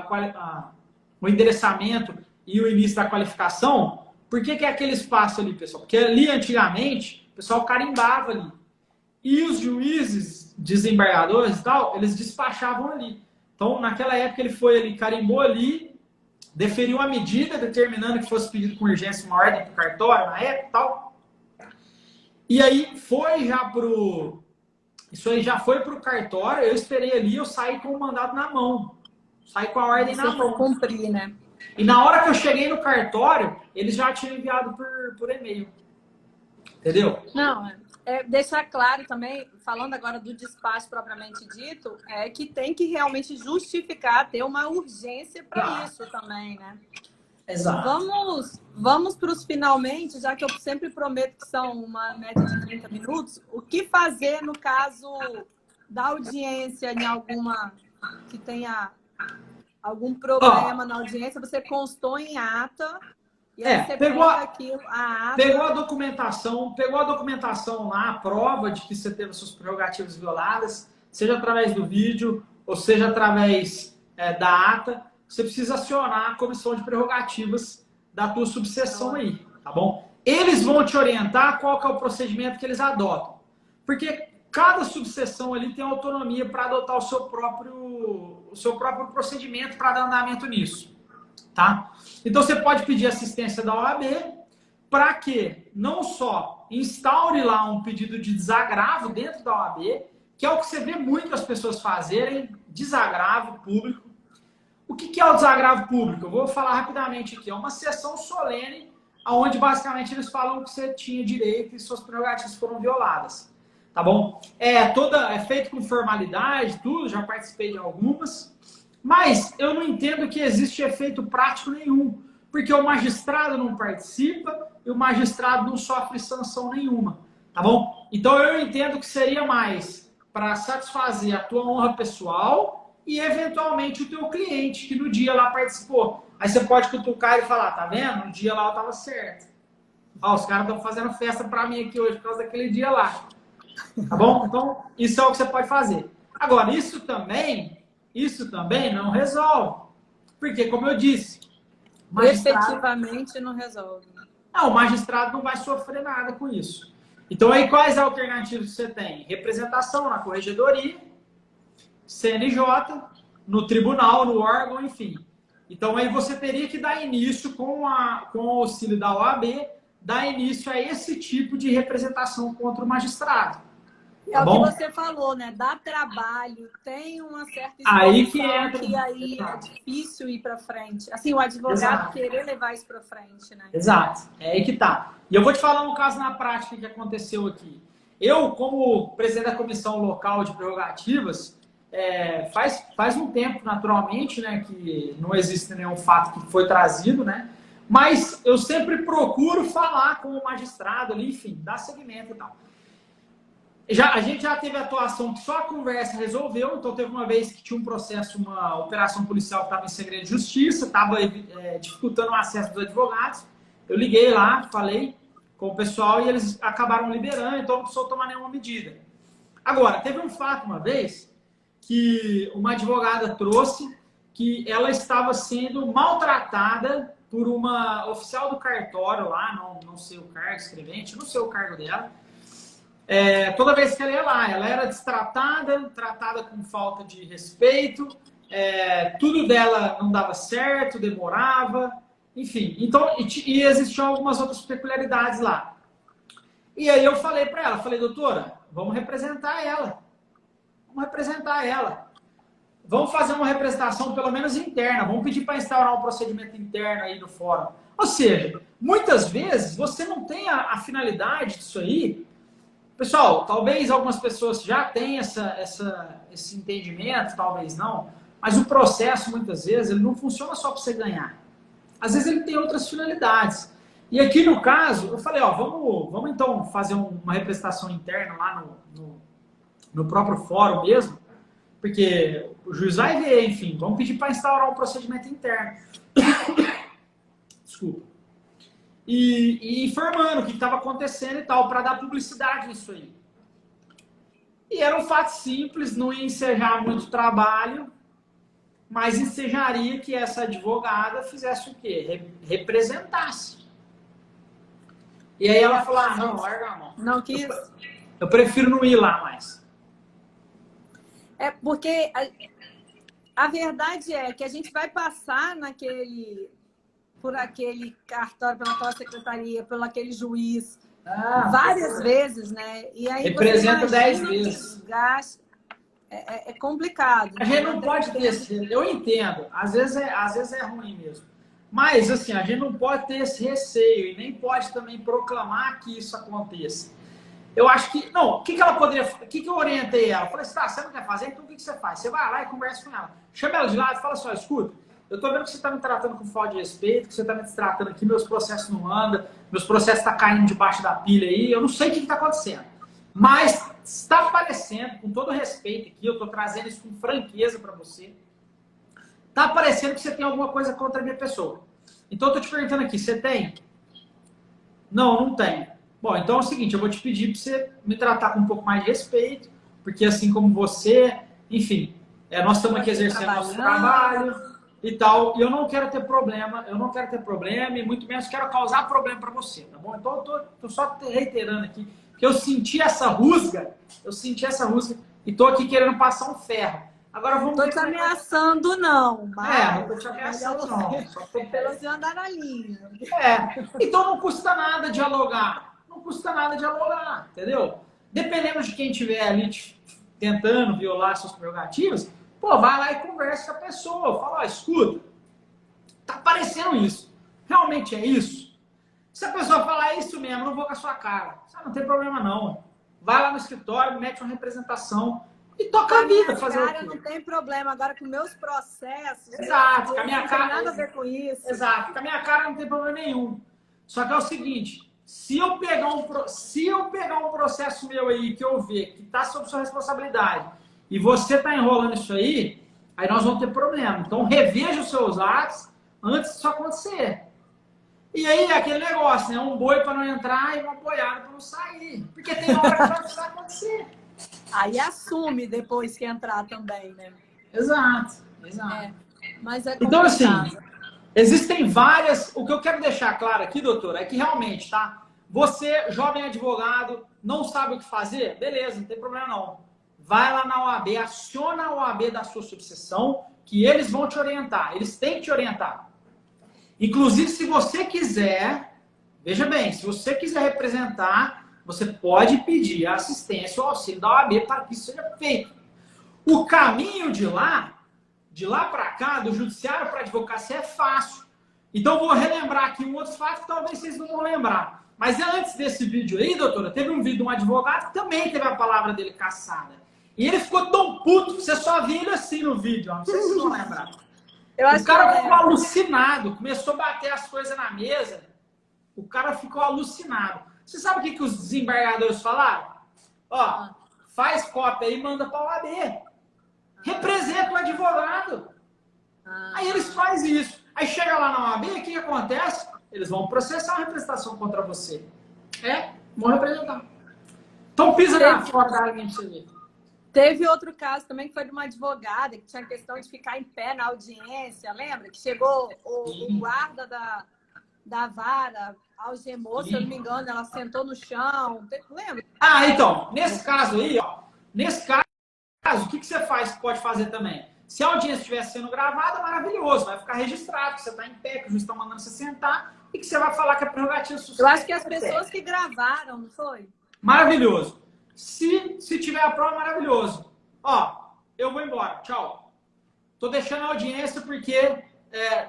[SPEAKER 2] endereçamento e o início da qualificação. Por que é aquele espaço ali, pessoal? Porque ali, antigamente, o pessoal carimbava ali. E os juízes, desembargadores e tal, eles despachavam ali. Então, naquela época, ele foi ali, carimbou ali, deferiu a medida, determinando que fosse pedido com urgência uma ordem para o cartório na época e tal. E aí foi já pro... Isso aí já foi pro cartório, eu esperei ali, eu saí com o mandado na mão. Saí com a ordem na mão.
[SPEAKER 1] Cumprir, né?
[SPEAKER 2] E na hora que eu cheguei no cartório, eles já tinham enviado por e-mail. Entendeu?
[SPEAKER 1] Não, deixar claro também, falando agora do despacho propriamente dito, é que tem que realmente justificar, ter uma urgência para isso também, né?
[SPEAKER 2] Exato.
[SPEAKER 1] Vamos para os finalmente, já que eu sempre prometo que são uma média de 30 minutos. O que fazer no caso da audiência em alguma que tenha algum problema na audiência? Você constou em ata e aí você
[SPEAKER 2] pegou
[SPEAKER 1] aquilo, a ata.
[SPEAKER 2] Pegou a documentação lá, a prova de que você teve suas prerrogativas violadas, seja através do vídeo ou seja através da ata. Você precisa acionar a comissão de prerrogativas da tua subseção aí, tá bom? Eles vão te orientar qual que é o procedimento que eles adotam. Porque cada subseção ali tem autonomia para adotar o seu próprio procedimento para dar andamento nisso, tá? Então você pode pedir assistência da OAB para que não só instaure lá um pedido de desagravo dentro da OAB, que é o que você vê muitas pessoas fazerem, desagravo público. O que é o desagravo público? Eu vou falar rapidamente aqui. É uma sessão solene, onde basicamente eles falam que você tinha direito e suas prerrogativas foram violadas. Tá bom? É feito com formalidade, tudo, já participei de algumas. Mas eu não entendo que existe efeito prático nenhum. Porque o magistrado não participa e o magistrado não sofre sanção nenhuma. Tá bom? Então eu entendo que seria mais para satisfazer a tua honra pessoal e, eventualmente, o teu cliente, que no dia lá participou. Aí você pode cutucar e falar, tá vendo? No dia lá eu tava certo. Ó, os caras estão fazendo festa pra mim aqui hoje por causa daquele dia lá. Tá bom? Então, isso é o que você pode fazer. Agora, isso também não resolve. Porque, como eu disse,
[SPEAKER 1] efetivamente não resolve.
[SPEAKER 2] Não, o magistrado não vai sofrer nada com isso. Então, aí, quais alternativas você tem? Representação na corregedoria, CNJ, no tribunal, no órgão, enfim. Então, aí você teria que dar início, com o auxílio da OAB, dar início a esse tipo de representação contra o magistrado.
[SPEAKER 1] É o que você falou, né? Dá trabalho, tem uma certa exposição que aí é difícil ir para frente. Assim, o advogado querer levar isso para frente, né?
[SPEAKER 2] Exato. É aí que tá. E eu vou te falar um caso na prática que aconteceu aqui. Eu, como presidente da comissão local de prerrogativas, faz um tempo, naturalmente, né, que não existe nenhum fato que foi trazido, né? Mas eu sempre procuro falar com o magistrado ali, enfim, dar seguimento e tal. A gente já teve atuação que só a conversa resolveu. Então, teve uma vez que tinha um processo, uma operação policial que estava em segredo de justiça, estava dificultando o acesso dos advogados. Eu liguei lá, falei com o pessoal e eles acabaram liberando, então não precisou tomar nenhuma medida. Agora, teve um fato uma vez que uma advogada trouxe que ela estava sendo maltratada por uma oficial do cartório lá, não sei o cargo, escrevente, não sei o cargo dela. Toda vez que ela ia lá, ela era destratada, tratada com falta de respeito, tudo dela não dava certo, demorava, enfim. Então, e existiam algumas outras peculiaridades lá. E aí eu falei para ela, doutora, vamos representar ela. Vamos fazer uma representação pelo menos interna, vamos pedir para instaurar um procedimento interno aí no fórum. Ou seja, muitas vezes você não tem a finalidade disso aí. Pessoal, talvez algumas pessoas já tenham esse entendimento, talvez não, mas o processo, muitas vezes, ele não funciona só para você ganhar. Às vezes ele tem outras finalidades. E aqui, no caso, eu falei, vamos então fazer uma representação interna lá no próprio fórum mesmo, porque o juiz vai ver, enfim, vamos pedir para instaurar um procedimento interno. Desculpa. E informando o que estava acontecendo e tal, para dar publicidade nisso aí. E era um fato simples, não ia ensejar muito trabalho, mas ensejaria que essa advogada fizesse o quê? Representasse. E aí ela falou, não, larga a mão.
[SPEAKER 1] Não quis?
[SPEAKER 2] Eu prefiro não ir lá mais.
[SPEAKER 1] É porque a verdade é que a gente vai passar por aquele cartório, pela aquela secretaria, pelo aquele juiz, várias vezes, né? E aí
[SPEAKER 2] representa 10
[SPEAKER 1] que
[SPEAKER 2] vezes.
[SPEAKER 1] desgaste é complicado.
[SPEAKER 2] A gente não pode ter esse... Eu entendo, às vezes é ruim mesmo. Mas, assim, a gente não pode ter esse receio e nem pode também proclamar que isso aconteça. Eu acho que... Não, o que ela poderia... O que eu orientei ela? Eu falei assim, tá, você não quer fazer? Então o que você faz? Você vai lá e conversa com ela. Chama ela de lado e fala assim, ó, escuta, eu tô vendo que você tá me tratando com falta de respeito, que você tá me tratando aqui, meus processos não andam, meus processos tá caindo debaixo da pilha aí, eu não sei o que tá acontecendo. Mas está parecendo, com todo respeito aqui, eu estou trazendo isso com franqueza para você, está parecendo que você tem alguma coisa contra a minha pessoa. Então, eu estou te perguntando aqui, você tem? Não, não tem. Bom, então é o seguinte, eu vou te pedir para você me tratar com um pouco mais de respeito, porque assim como você, enfim, nós estamos aqui exercendo nosso trabalho e tal, e eu não quero ter problema, e muito menos quero causar problema para você, tá bom? Então, eu estou só reiterando aqui, que eu senti essa rusga e tô aqui querendo passar um ferro. Agora vamos...
[SPEAKER 1] Tô te ameaçando, não. Mas
[SPEAKER 2] não tô te ameaçando, não. Só tô...
[SPEAKER 1] pelo menos andar na linha.
[SPEAKER 2] Então não custa nada dialogar. Não custa nada dialogar, entendeu? Dependendo de quem estiver ali tentando violar suas prerrogativas, pô, vai lá e conversa com a pessoa. Fala, ó, escuta, tá parecendo isso. Realmente é isso? Se a pessoa falar isso mesmo, não vou com a sua cara. Não tem problema não. Vai lá no escritório, mete uma representação e toca a vida. Fazer
[SPEAKER 1] cara, não tem problema. Agora com meus processos...
[SPEAKER 2] Exato. Com a minha cara...
[SPEAKER 1] Não tem nada a ver com isso.
[SPEAKER 2] Exato. Com a minha cara não tem problema nenhum. Só que é o seguinte, se eu pegar um processo meu aí que eu ver que está sob sua responsabilidade e você está enrolando isso aí nós vamos ter problema. Então reveja os seus atos antes disso acontecer. E aí é aquele negócio, né? Um boi para não entrar e uma boiada para não sair. Porque tem hora que vai precisar acontecer.
[SPEAKER 1] Aí assume depois que entrar também, né?
[SPEAKER 2] Exato.
[SPEAKER 1] Mas é
[SPEAKER 2] então, assim, existem várias... O que eu quero deixar claro aqui, doutora, é que realmente, tá? Você, jovem advogado, não sabe o que fazer? Beleza, não tem problema não. Vai lá na OAB, aciona a OAB da sua subseção, que eles vão te orientar. Eles têm que te orientar. Inclusive, se você quiser, veja bem, se você quiser representar, você pode pedir a assistência ou auxílio da OAB para que isso seja feito. O caminho de lá para cá, do judiciário para a advocacia é fácil. Então, vou relembrar aqui um outro fato que talvez vocês não vão lembrar. Mas antes desse vídeo aí, doutora, teve um vídeo de um advogado que também teve a palavra dele cassada. E ele ficou tão puto que você só viu ele assim no vídeo, ó. Não sei se vocês vão lembrar. O cara ficou alucinado, começou a bater as coisas na mesa. O cara ficou alucinado. Você sabe o que os desembargadores falaram? Ó, faz cópia aí e manda para o OAB. Representa o advogado. Aí eles fazem isso. Aí chega lá na OAB, o que acontece? Eles vão processar a representação contra você. Vão representar. Então pisa na foto da linha pra você ver.
[SPEAKER 1] Teve outro caso também que foi de uma advogada que tinha questão de ficar em pé na audiência, lembra? Que chegou o guarda da vara, algemou, se eu não me engano, ela sentou no chão, lembra?
[SPEAKER 2] Então, nesse caso aí, ó, o que você pode fazer também? Se a audiência estiver sendo gravada, maravilhoso, vai ficar registrado, que você está em pé, que o juiz está mandando você sentar e que você vai falar que a prerrogativa social.
[SPEAKER 1] Eu acho que as pessoas que gravaram, não foi?
[SPEAKER 2] Maravilhoso. Se tiver a prova, maravilhoso. Ó, eu vou embora. Tchau. Tô deixando a audiência porque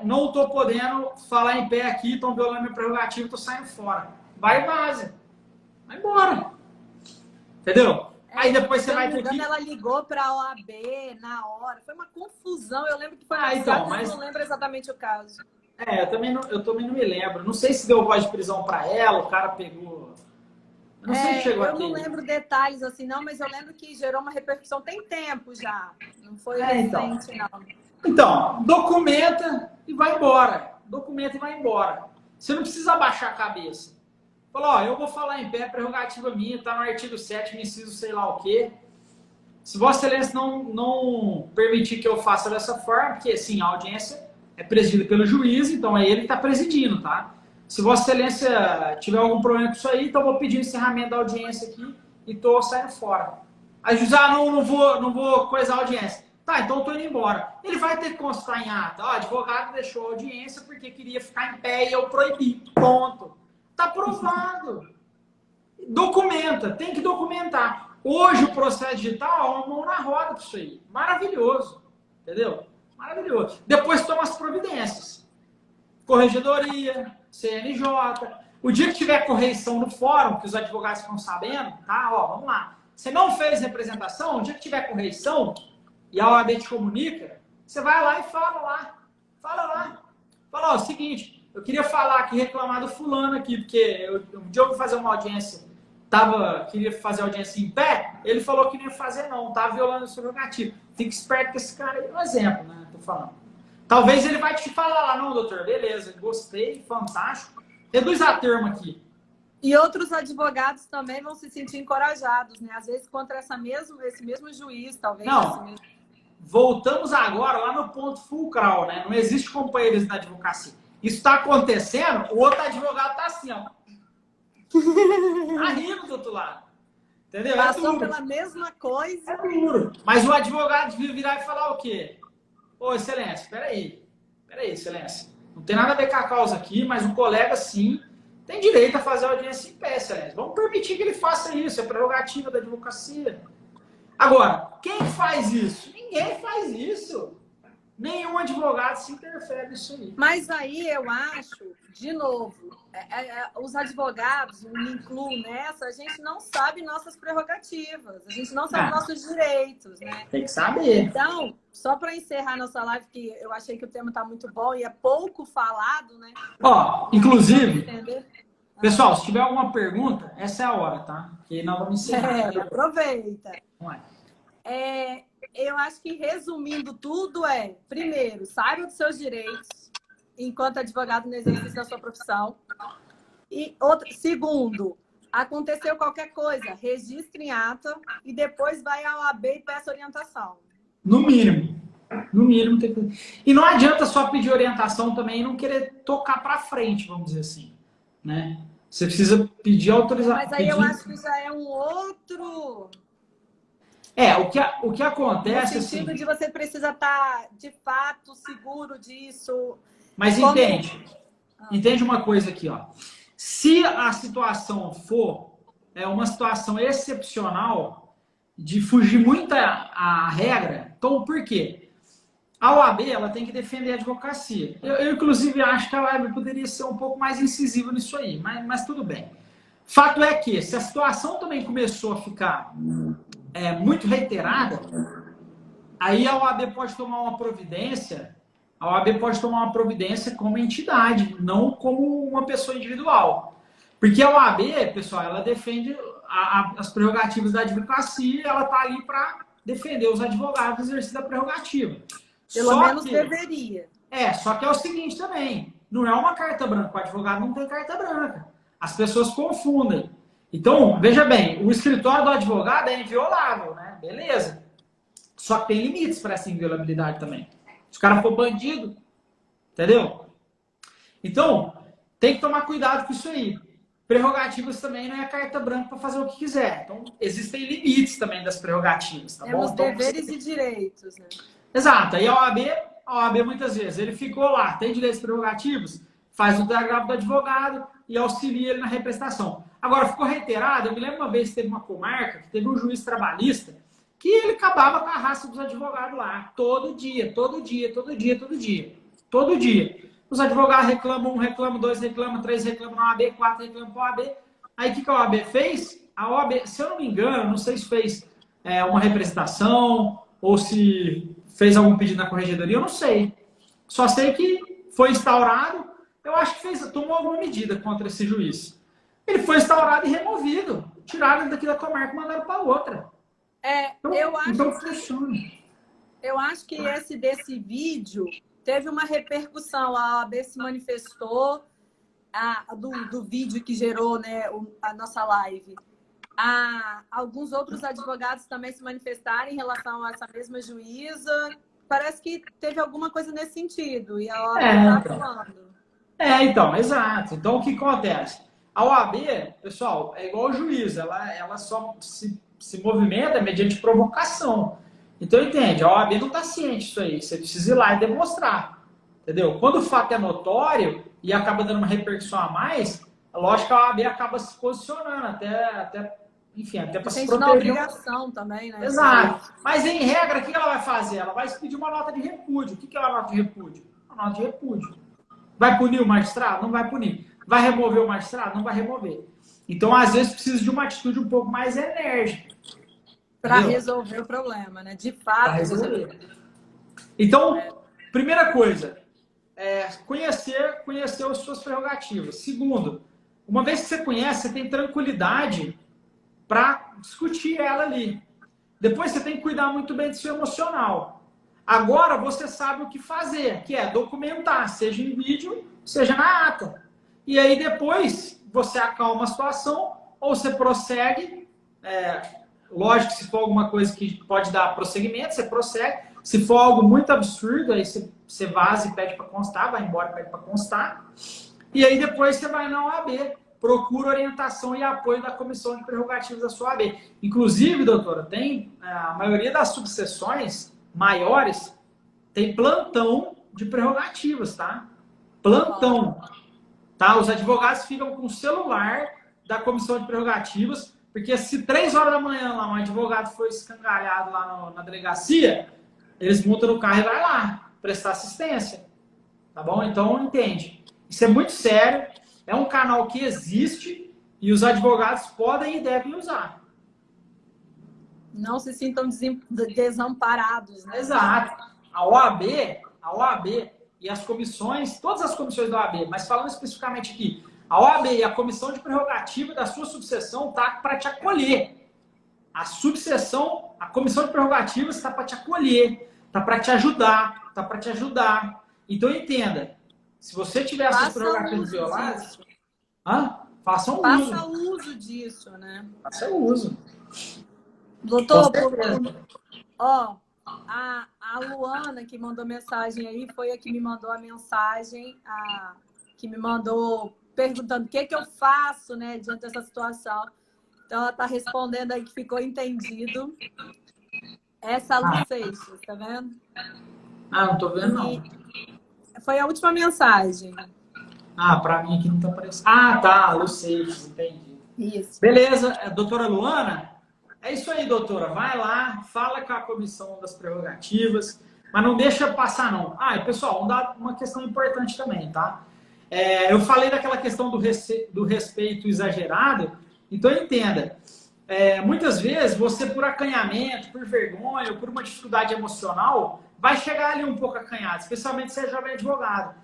[SPEAKER 2] não tô podendo falar em pé aqui, estão violando minha prerrogativa, tô saindo fora. Vai e vaza. Vai embora. Entendeu? Aí depois você vai ter que...
[SPEAKER 1] Ela ligou para a OAB na hora. Foi uma confusão. Eu lembro que foi mas não lembro exatamente o caso.
[SPEAKER 2] Eu também não me lembro. Não sei se deu voz de prisão para ela, o cara pegou... Não sei se chegou aqui.
[SPEAKER 1] Eu não lembro detalhes assim, não, mas eu lembro que gerou uma repercussão tem tempo já. Não foi recente, não.
[SPEAKER 2] Então, documenta e vai embora. Documenta e vai embora. Você não precisa abaixar a cabeça. Falou, ó, eu vou falar em pé, prerrogativa minha, tá no artigo 7, inciso sei lá o quê. Se Vossa Excelência não permitir que eu faça dessa forma, porque, sim, a audiência é presidida pelo juiz, então é ele que está presidindo, tá? Se Vossa Excelência tiver algum problema com isso aí, então eu vou pedir o encerramento da audiência aqui e tô saindo fora. Aí o juiz, não vou coisar a audiência. Tá, então eu tô indo embora. Ele vai ter que constar em ata. Ó, advogado deixou a audiência porque queria ficar em pé e eu proibi. Ponto. Tá provado. Documenta, tem que documentar. Hoje o processo digital é uma mão na roda para isso aí. Maravilhoso. Entendeu? Maravilhoso. Depois toma as providências. Corregedoria, CNJ. O dia que tiver correição no fórum, que os advogados ficam sabendo, tá? Ó, vamos lá. Você não fez representação, o dia que tiver correição e a OAB te comunica, você vai lá e fala lá. Fala lá. Fala, ó, o seguinte, eu queria falar aqui, reclamar do fulano aqui, porque um dia eu fui fazer uma audiência, queria fazer audiência em pé, ele falou que não ia fazer não, tava violando o prerrogativo. Fica esperto com esse cara aí, um exemplo, né? Tô falando. Talvez ele vai te falar lá, não, doutor, beleza, gostei, fantástico. Reduz a termo aqui.
[SPEAKER 1] E outros advogados também vão se sentir encorajados, né? Às vezes contra esse mesmo juiz, talvez.
[SPEAKER 2] Não, voltamos agora lá no ponto fulcral, né? Não existe companheiros na advocacia. Isso está acontecendo, o outro advogado está assim, ó. Tá rindo do outro lado. Entendeu?
[SPEAKER 1] Passou pela mesma coisa.
[SPEAKER 2] É duro. Mas o advogado devia virar e falar o quê? Ô, excelência, peraí, excelência. Não tem nada a ver com a causa aqui, mas o colega, sim, tem direito a fazer audiência em pé, excelência. Vamos permitir que ele faça isso, é prerrogativa da advocacia. Agora, quem faz isso? Ninguém faz isso. Nenhum advogado se interfere nisso aí.
[SPEAKER 1] Mas aí eu acho, de novo, os advogados, me incluo nessa, a gente não sabe nossas prerrogativas, a gente não sabe nossos direitos, né?
[SPEAKER 2] Tem que saber.
[SPEAKER 1] Então, só para encerrar nossa live, que eu achei que o tema está muito bom e é pouco falado, né?
[SPEAKER 2] Ó, inclusive, pessoal, se tiver alguma pergunta, essa é a hora, tá? Que nós vamos encerrar.
[SPEAKER 1] Aproveita.
[SPEAKER 2] Vamos lá.
[SPEAKER 1] Eu acho que, resumindo tudo, primeiro, saiba dos seus direitos enquanto advogado no exercício da sua profissão. E segundo, aconteceu qualquer coisa, registre em ata e depois vai à OAB e peça orientação.
[SPEAKER 2] No mínimo. No mínimo. E não adianta só pedir orientação também e não querer tocar para frente, vamos dizer assim. Né? Você precisa pedir autorização.
[SPEAKER 1] Mas aí eu acho que já é um outro...
[SPEAKER 2] O que acontece...
[SPEAKER 1] No sentido de você precisa estar, de fato, seguro disso.
[SPEAKER 2] Mas entende uma coisa aqui, ó. Se a situação for uma situação excepcional, de fugir muito a regra, então por quê? A OAB, ela tem que defender a advocacia. Eu inclusive, acho que a OAB poderia ser um pouco mais incisiva nisso aí, mas tudo bem. Fato é que, se a situação também começou a ficar muito reiterada, aí a OAB pode tomar uma providência, como entidade, não como uma pessoa individual. Porque a OAB, pessoal, ela defende as prerrogativas da advocacia, ela está ali para defender os advogados do exercício da prerrogativa.
[SPEAKER 1] Pelo menos deveria.
[SPEAKER 2] Só que é o seguinte também, não é uma carta branca, o advogado não tem carta branca. As pessoas confundem. Então, veja bem, o escritório do advogado é inviolável, né? Beleza. Só que tem limites para essa inviolabilidade também. Se o cara for bandido, entendeu? Então, tem que tomar cuidado com isso aí. Prerrogativas também não é carta branca para fazer o que quiser. Então, existem limites também das prerrogativas, tá bom?
[SPEAKER 1] Temos
[SPEAKER 2] então,
[SPEAKER 1] deveres e direitos, né?
[SPEAKER 2] Exato. Aí a OAB muitas vezes, ele ficou lá, tem direitos prerrogativos, faz o desagravo do advogado e auxilia ele na representação. Agora, ficou reiterado, eu me lembro uma vez que teve uma comarca, que teve um juiz trabalhista, que ele acabava com a raça dos advogados lá, todo dia. Os advogados reclamam, 1 reclama, 2 reclamam, 3 reclamam na OAB, 4 reclamam para a OAB. Aí o que a OAB fez? A OAB, se eu não me engano, não sei se fez uma representação ou se fez algum pedido na corregedoria, eu não sei. Só sei que foi instaurado, eu acho que tomou alguma medida contra esse juiz. Ele foi instaurado e removido. Tiraram ele daqui da comarca e mandaram para outra.
[SPEAKER 1] Eu acho que desse vídeo teve uma repercussão. A OAB se manifestou do vídeo que gerou, né, a nossa live. Alguns outros advogados também se manifestaram em relação a essa mesma juíza. Parece que teve alguma coisa nesse sentido. E a OAB está falando.
[SPEAKER 2] Então, exato. Então, o que acontece? A OAB, pessoal, é igual o juiz, ela só se movimenta mediante provocação. Então, entende, a OAB não está ciente disso aí, você precisa ir lá e demonstrar, entendeu? Quando o fato é notório e acaba dando uma repercussão a mais, lógico que a OAB acaba se posicionando, enfim, até para se proteger.
[SPEAKER 1] Na obrigação também, né?
[SPEAKER 2] Exato. Mas, em regra, o que ela vai fazer? Ela vai pedir uma nota de repúdio. O que é uma nota de repúdio? Uma nota de repúdio. Vai punir o magistrado? Não vai punir. Vai remover o magistrado? Não vai remover. Então, às vezes, precisa de uma atitude um pouco mais enérgica.
[SPEAKER 1] Para resolver o problema, né? De fato.
[SPEAKER 2] Resolver. Então, primeira coisa, conhecer as suas prerrogativas. Segundo, uma vez que você conhece, você tem tranquilidade para discutir ela ali. Depois você tem que cuidar muito bem do seu emocional. Agora você sabe o que fazer, que é documentar, seja em vídeo, seja na ata. E aí depois você acalma a situação ou você prossegue. Lógico que se for alguma coisa que pode dar prosseguimento, você prossegue. Se for algo muito absurdo, aí você vaza e pede para constar, vai embora e pede para constar. E aí depois você vai na OAB. Procura orientação e apoio da comissão de prerrogativas da sua OAB. Inclusive, doutora, tem a maioria das subseções maiores tem plantão de prerrogativas, tá? Plantão. Tá? Os advogados ficam com o celular da comissão de prerrogativas, porque se 3 horas da manhã lá um advogado foi escangalhado lá na delegacia, eles montam no carro e vai lá prestar assistência. Tá bom? Então, entende. Isso é muito sério. É um canal que existe e os advogados podem e devem usar.
[SPEAKER 1] Não se sintam desamparados, né?
[SPEAKER 2] Exato. A OAB e as comissões, todas as comissões da OAB, mas falando especificamente aqui, a OAB e a comissão de prerrogativa da sua subseção está para te acolher. A subseção, a comissão de prerrogativas está para te acolher, está para te ajudar, está para te ajudar. Então entenda. Se você tiver essas prerrogativas violadas, faça
[SPEAKER 1] uso disso, né?
[SPEAKER 2] Faça uso.
[SPEAKER 1] Doutor, a Luana que mandou mensagem aí foi a que me mandou a mensagem, que me mandou perguntando o que eu faço, né, diante dessa situação. Então ela está respondendo aí que ficou entendido. Essa Lu Seixas, tá vendo?
[SPEAKER 2] Não tô vendo não.
[SPEAKER 1] Foi a última mensagem.
[SPEAKER 2] Para mim aqui não tá aparecendo. Tá, Lu Seixas, entendi.
[SPEAKER 1] Isso.
[SPEAKER 2] Beleza, doutora Luana? É isso aí, doutora. Vai lá, fala com a comissão das prerrogativas, mas não deixa passar, não. E pessoal, uma questão importante também, tá? Eu falei daquela questão do respeito exagerado, então entenda. Muitas vezes, você, por acanhamento, por vergonha, ou por uma dificuldade emocional, vai chegar ali um pouco acanhado, especialmente se é jovem advogado.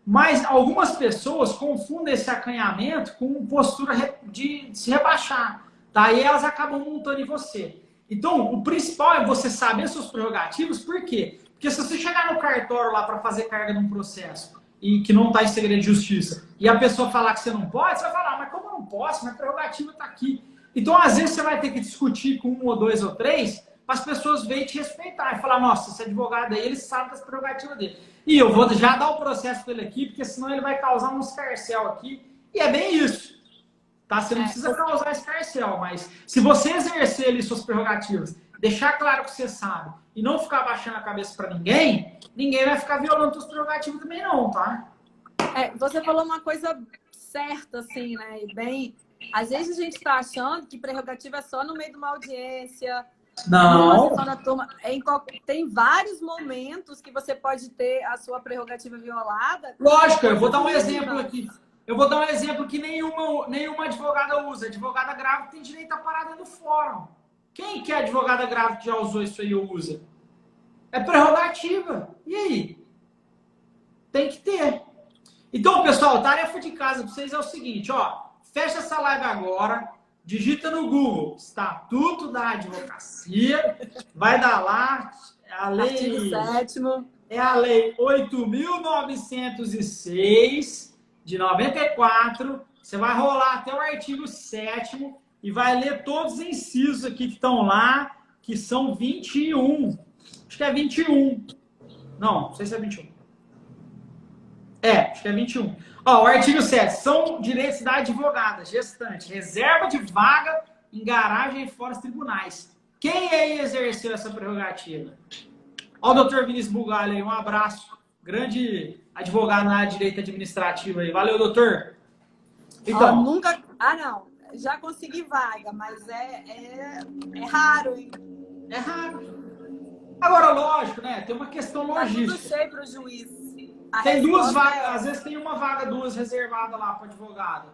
[SPEAKER 2] Mas algumas pessoas confundem esse acanhamento com postura de se rebaixar. Tá? E elas acabam montando em você. Então, o principal é você saber seus prerrogativos. Por quê? Porque se você chegar no cartório lá para fazer carga num processo e que não está em segredo de justiça e a pessoa falar que você não pode, você vai falar, mas como eu não posso? Minha prerrogativa está aqui. Então, às vezes, você vai ter que discutir com 1 ou 2 ou 3 para as pessoas verem te respeitar e falar, nossa, esse advogado aí, ele sabe das prerrogativas dele. E eu vou já dar o processo dele aqui, porque senão ele vai causar um escarcéu aqui. E é bem isso. Tá? Você não precisa causar escarcéu, mas se você exercer ali suas prerrogativas, deixar claro que você sabe e não ficar baixando a cabeça para ninguém vai ficar violando suas prerrogativas também não, tá?
[SPEAKER 1] Você falou uma coisa certa, assim, né? E bem, às vezes a gente está achando que prerrogativa é só no meio de uma audiência,
[SPEAKER 2] não.
[SPEAKER 1] Numa da turma. Tem vários momentos que você pode ter a sua prerrogativa violada.
[SPEAKER 2] Lógico, eu vou dar um exemplo aqui. Eu vou dar um exemplo que nenhuma advogada usa. Advogada grávida tem direito à parada do fórum. Quem que é advogada grávida que já usou isso aí ou usa? É prerrogativa. E aí? Tem que ter. Então, pessoal, tarefa de casa para vocês é o seguinte, fecha essa live agora, digita no Google Estatuto da Advocacia, vai dar lá a lei...
[SPEAKER 1] Artigo 7º.
[SPEAKER 2] É a lei 8.906 de 94, você vai rolar até o artigo 7º e vai ler todos os incisos aqui que estão lá, que são 21. Acho que é 21. Não sei se é 21. Acho que é 21. Ó, o artigo 7. São direitos da advogada, gestante, reserva de vaga em garagem e fora dos tribunais. Quem aí exerceu essa prerrogativa? Ó, o doutor Vinícius Bugalho aí, um abraço. Grande advogado na área de direito administrativo aí. Valeu, doutor. Então.
[SPEAKER 1] Nunca. Não. Já consegui vaga, mas é raro, hein?
[SPEAKER 2] É raro. Agora, lógico, né? Tem uma questão logística.
[SPEAKER 1] Tá tudo cheio pro juiz.
[SPEAKER 2] Tem 2 vagas, às vezes tem uma vaga, 2 reservadas lá para advogado.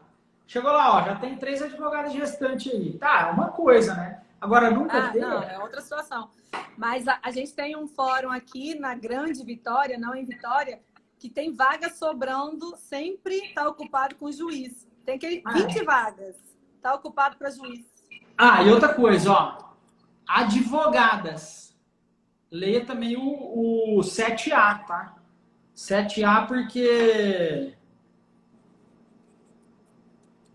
[SPEAKER 2] Chegou lá, ó, já tem 3 advogadas gestantes aí. Tá, é uma coisa, né? Agora nunca tem.
[SPEAKER 1] Não, é outra situação. Mas a gente tem um fórum aqui na Grande Vitória, não em Vitória, que tem vaga sobrando, sempre está ocupado com juiz. Tem 20 vagas, está ocupado para juiz.
[SPEAKER 2] E outra coisa, ó. Advogadas. Leia também o 7A, tá? 7A porque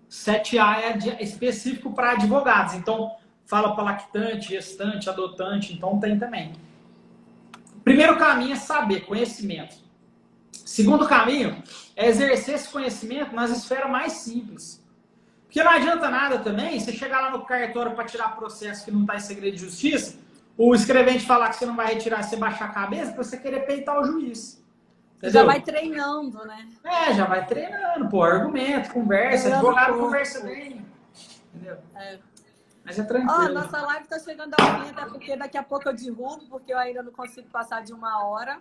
[SPEAKER 2] 7A é específico para advogados. Então, fala para lactante, gestante, adotante. Então, tem também. Primeiro caminho é saber, conhecimento. Segundo caminho é exercer esse conhecimento nas esferas mais simples. Porque não adianta nada também você chegar lá no cartório para tirar processo que não está em segredo de justiça, o escrevente falar que você não vai retirar, você baixar a cabeça para você querer peitar o juiz. Entendeu?
[SPEAKER 1] Já vai treinando, né?
[SPEAKER 2] Já vai treinando, pô, argumento, conversa, advogado conversa bem. Entendeu? Mas é tranquilo.
[SPEAKER 1] Nossa live tá chegando ao fim, até porque daqui a pouco eu derrubo, porque eu ainda não consigo passar de 1 hora.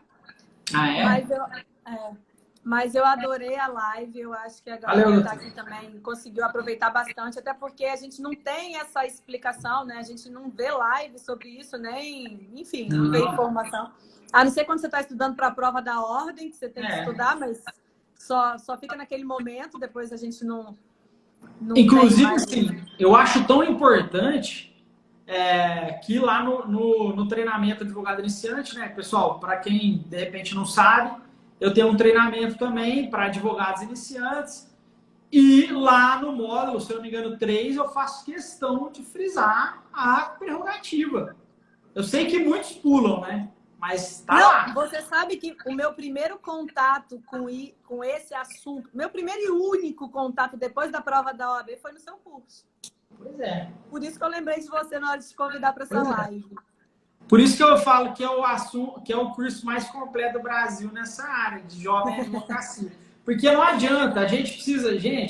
[SPEAKER 1] Mas eu adorei a live, eu acho que a galera que tá aqui também conseguiu aproveitar bastante, até porque a gente não tem essa explicação, né? A gente não vê live sobre isso, nem, enfim, não vê informação. A não ser quando você está estudando para a prova da ordem, que você tem que estudar, mas só fica naquele momento, depois a gente não
[SPEAKER 2] inclusive, assim, eu acho tão importante que lá no treinamento advogado iniciante, né, pessoal, para quem de repente não sabe, eu tenho um treinamento também para advogados iniciantes e lá no módulo, se eu não me engano, 3, eu faço questão de frisar a prerrogativa. Eu sei que muitos pulam, né? Mas tá lá.
[SPEAKER 1] Você sabe que o meu primeiro contato com esse assunto, meu primeiro e único contato depois da prova da OAB foi no seu curso.
[SPEAKER 2] Pois é.
[SPEAKER 1] Por isso que eu lembrei de você na hora de te convidar para essa live.
[SPEAKER 2] Por isso que eu falo que é o assunto, que é o curso mais completo do Brasil nessa área de jovem advocacia. Porque não adianta,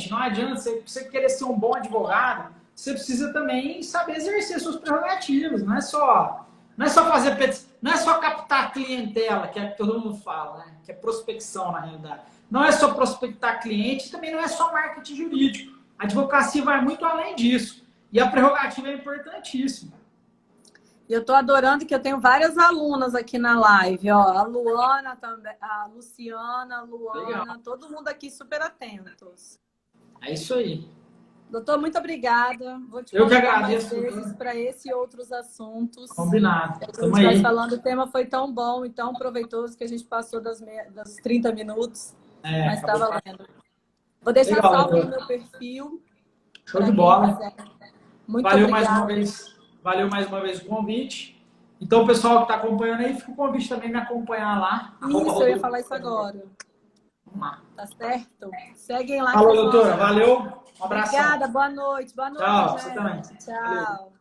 [SPEAKER 2] não adianta você querer ser um bom advogado, você precisa também saber exercer suas prerrogativas, não é só fazer não é só captar clientela, que é que todo mundo fala, né? Que é prospecção na realidade. Não é só prospectar cliente, também não é só marketing jurídico. A advocacia vai muito além disso. E a prerrogativa é importantíssima.
[SPEAKER 1] Eu estou adorando que eu tenho várias alunas aqui na live, ó. A Luana também, a Luciana, a Luana, legal. Todo mundo aqui super atentos.
[SPEAKER 2] É isso aí.
[SPEAKER 1] Doutor, muito obrigada. Vou te
[SPEAKER 2] eu que agradeço
[SPEAKER 1] para esse e outros assuntos.
[SPEAKER 2] Combinado.
[SPEAKER 1] A gente vai falando, o tema foi tão bom e tão proveitoso que a gente passou dos 30 minutos. Mas está valendo. Vou deixar salvo no meu perfil.
[SPEAKER 2] Show de bola.
[SPEAKER 1] Muito
[SPEAKER 2] Valeu
[SPEAKER 1] obrigada.
[SPEAKER 2] mais uma vez. Valeu mais uma vez o convite. Então, o pessoal que está acompanhando aí, fica o convite também me acompanhar lá.
[SPEAKER 1] Isso, eu ia falar isso agora.
[SPEAKER 2] Vamos lá.
[SPEAKER 1] Tá certo? Seguem lá.
[SPEAKER 2] Falou, doutora. Valeu. Um abraço.
[SPEAKER 1] Obrigada. Boa noite. Boa noite.
[SPEAKER 2] Tchau. Você também.
[SPEAKER 1] Tchau.
[SPEAKER 2] Valeu.